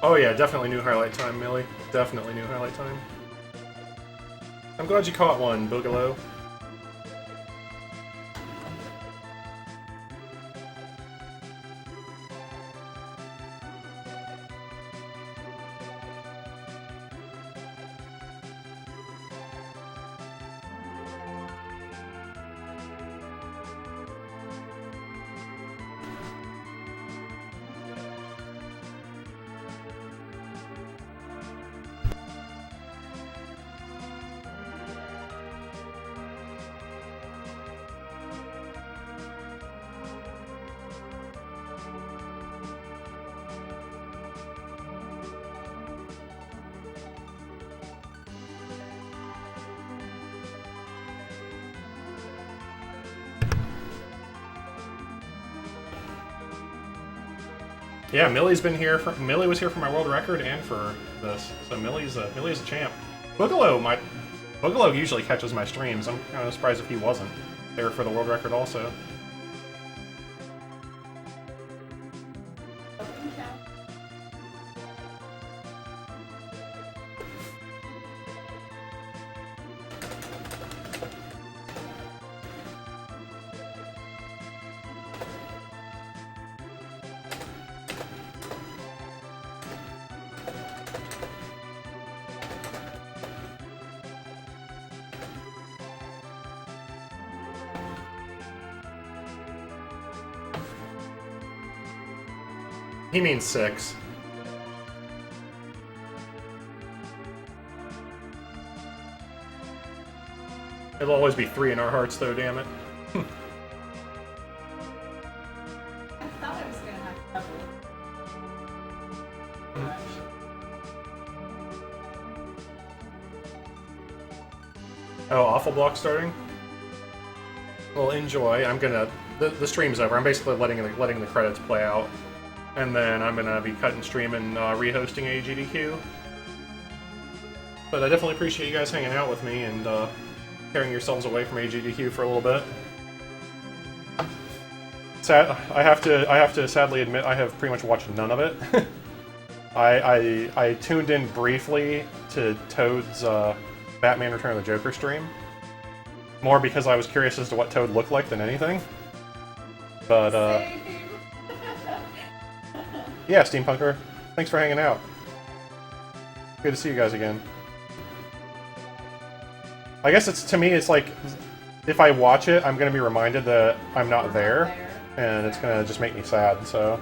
Oh yeah, definitely new highlight time, Millie. Definitely new highlight time. I'm glad you caught one, Boogaloo. Yeah, Millie's been here. Millie was here for my world record and for this, so Millie's a champ. Boogaloo usually catches my streams. I'm kind of surprised if he wasn't there for the world record also. He means 6. It'll always be 3 in our hearts, though, damn it.
I thought I was gonna have trouble.
Oh, Awful Block starting? Well, enjoy. I'm gonna... The stream's over. I'm basically letting the credits play out. And then I'm gonna be cutting stream and re-hosting AGDQ. But I definitely appreciate you guys hanging out with me and carrying yourselves away from AGDQ for a little bit. I have to sadly admit I have pretty much watched none of it. I tuned in briefly to Toad's Batman Return of the Joker stream. More because I was curious as to what Toad looked like than anything. But yeah, Steampunker, thanks for hanging out. Good to see you guys again. I guess to me, it's like, if I watch it, I'm going to be reminded that I'm not there, and it's going to just make me sad, so...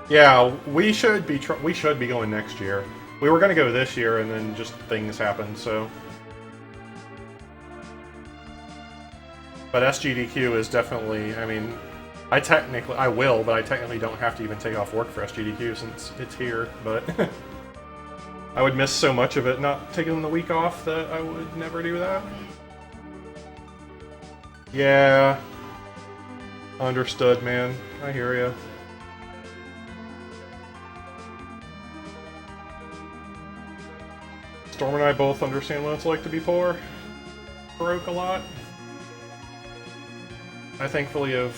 Yeah, we should be going next year. We were going to go this year, and then just things happened, so... But SGDQ is definitely, I mean, I will, but I technically don't have to even take off work for SGDQ since it's here, but... I would miss so much of it not taking the week off that I would never do that. Yeah. Understood, man. I hear ya. Storm and I both understand what it's like to be poor. Broke a lot. I thankfully have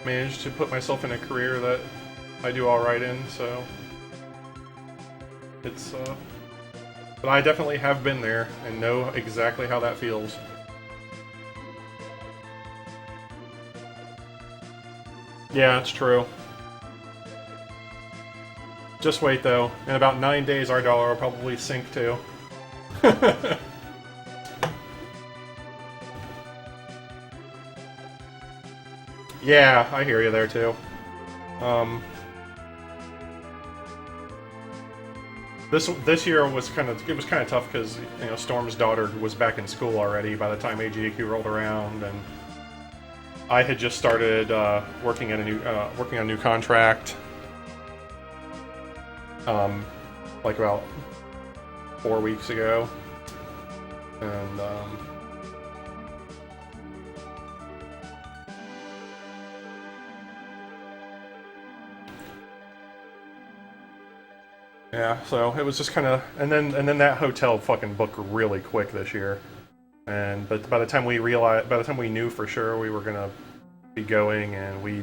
managed to put myself in a career that I do alright in, so... It's, but I definitely have been there and know exactly how that feels. Yeah, it's true. Just wait, though. In about 9 days, our dollar will probably sink, too. Yeah, I hear you there, too. This year was kind of tough because, you know, Storm's daughter was back in school already by the time AGAQ rolled around, and I had just started working on a new contract. Like about 4 weeks ago, and yeah, so it was just kind of, and then that hotel fucking booked really quick this year, but by the time we knew for sure we were gonna be going, and we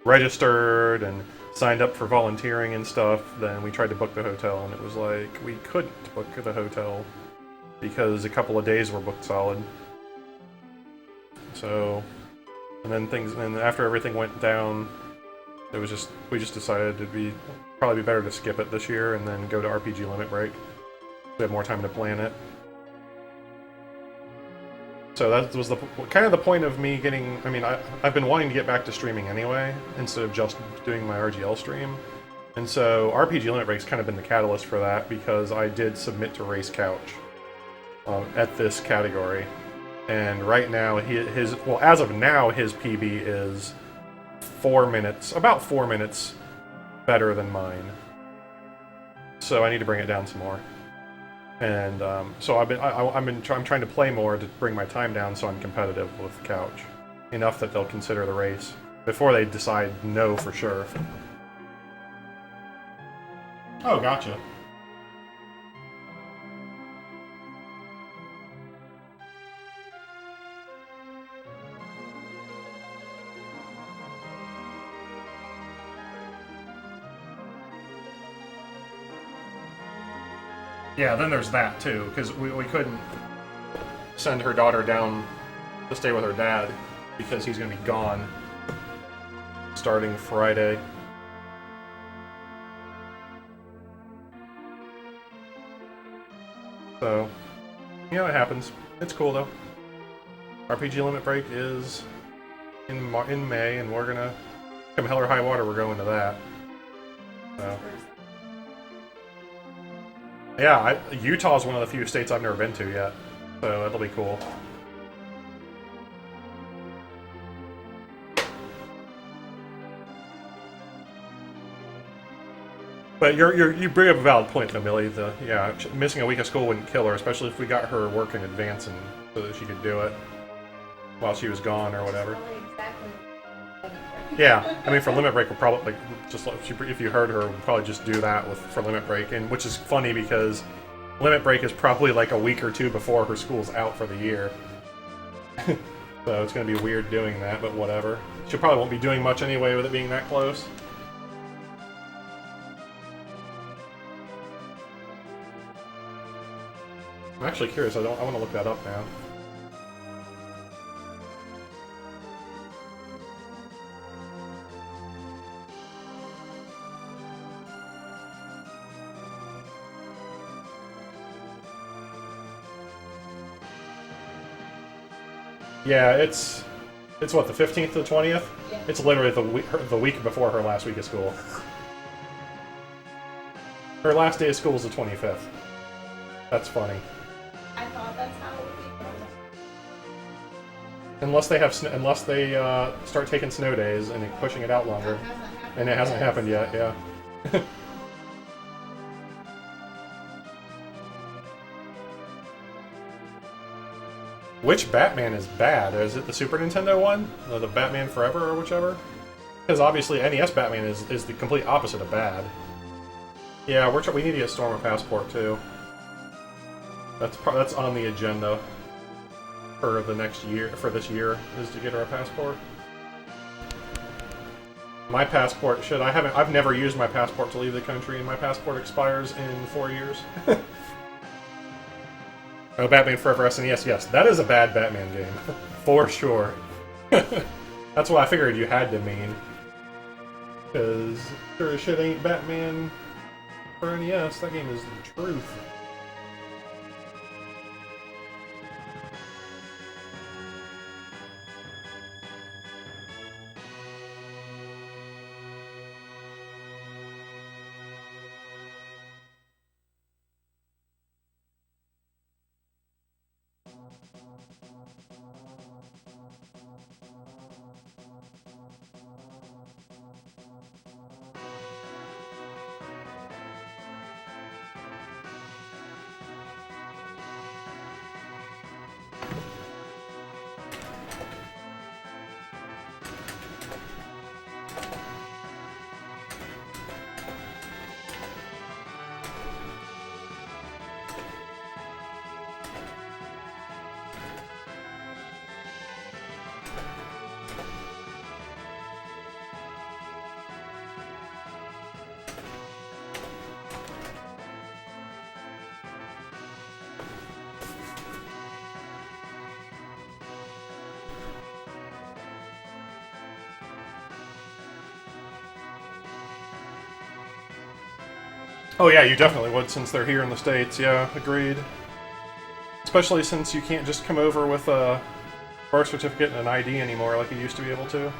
registered and signed up for volunteering and stuff, then we tried to book the hotel, and it was like we couldn't book the hotel because a couple of days were booked solid. So, and then after everything went down, it was we just decided it'd probably be better to skip it this year and then go to RPG Limit Break. We had more time to plan it. So that was kind of the point of me getting. I mean, I've been wanting to get back to streaming anyway, instead of just doing my RGL stream. And so RPG Limit Break's kind of been the catalyst for that, because I did submit to Race Couch at this category. And right now, as of now, his PB is 4 minutes, about 4 minutes better than mine. So I need to bring it down some more. And so I'm trying to play more to bring my time down, so I'm competitive with Couch enough that they'll consider the race before they decide no for sure. Oh, gotcha. Yeah, then there's that too, because we couldn't send her daughter down to stay with her dad because he's going to be gone starting Friday. So, you know, it happens. It's cool though. RPG Limit Break is in May, and we're gonna, come hell or high water, we're going to that. So. Yeah, Utah's one of the few states I've never been to yet, so that'll be cool. But you bring up a valid point, though, Millie. Yeah, missing a week of school wouldn't kill her, especially if we got her work in advance and so that she could do it while she was gone or whatever. Yeah, I mean, for Limit Break, we'll probably, like, just if you heard her, we'll probably just do that for Limit Break, and which is funny because Limit Break is probably like a week or two before her school's out for the year. So it's going to be weird doing that, but whatever. She probably won't be doing much anyway with it being that close. I'm actually curious. I want to look that up now. Yeah, it's what, the 15th to the 20th?
Yeah.
It's literally the week before her last week of school. Her last day of school is the 25th. That's funny.
I thought that's how it would be.
Unless they start taking snow days and pushing it out longer. And it hasn't happened yet, yeah. Which Batman is bad? Is it the Super Nintendo one? Or the Batman Forever or whichever? Because obviously NES Batman is the complete opposite of bad. Yeah, we need to get Storm a passport too. That's on the agenda for the next year, for this year, is to get her a passport. My passport should. I've never used my passport to leave the country, and my passport expires in 4 years. Oh, Batman Forever SNES. Yes, that is a bad Batman game. For sure. That's what I figured you had to mean. Because sure as shit ain't Batman for NES. That game is the truth. Oh yeah, you definitely would since they're here in the States, yeah, agreed. Especially since you can't just come over with a birth certificate and an ID anymore like you used to be able to.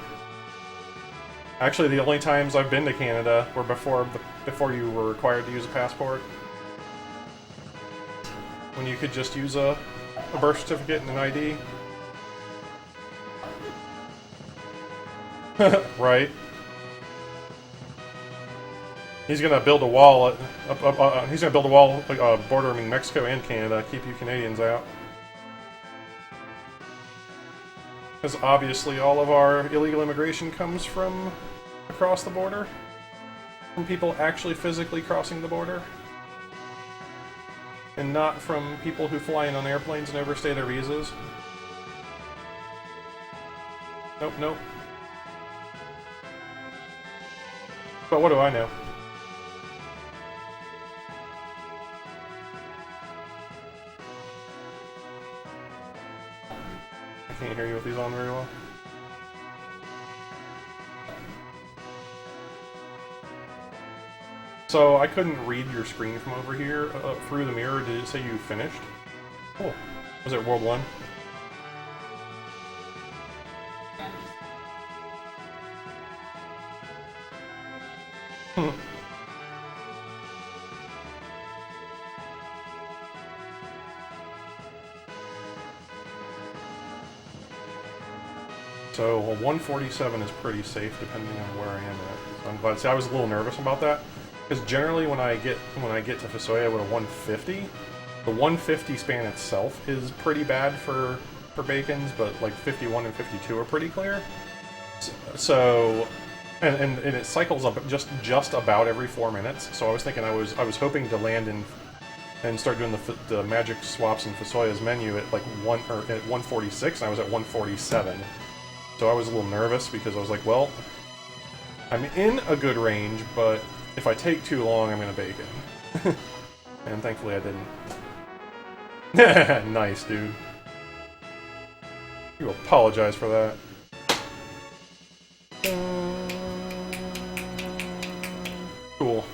Actually, the only times I've been to Canada were before you were required to use a passport. When you could just use a birth certificate and an ID. Right. He's gonna build a wall. He's gonna build a wall bordering Mexico and Canada, keep you Canadians out. Because obviously, all of our illegal immigration comes from across the border, from people actually physically crossing the border, and not from people who fly in on airplanes and overstay their visas. Nope, nope. But what do I know? I can't hear you with these on very well. So I couldn't read your screen from over here through the mirror. Did it say you finished? Cool. Was it World 1? So 147 is pretty safe depending on where I am at. So I'm glad. See, I was a little nervous about that because generally when I get to Fusoya with a 150, the 150 span itself is pretty bad for Bacons, but like 51 and 52 are pretty clear. So and it cycles up just about every 4 minutes. So I was thinking I was hoping to land in and start doing the magic swaps in Fusoya's menu at like at 146, and I was at 147. So I was a little nervous because I was like, well, I'm in a good range, but if I take too long, I'm gonna bacon. And thankfully I didn't. Nice, dude. You apologize for that. Cool.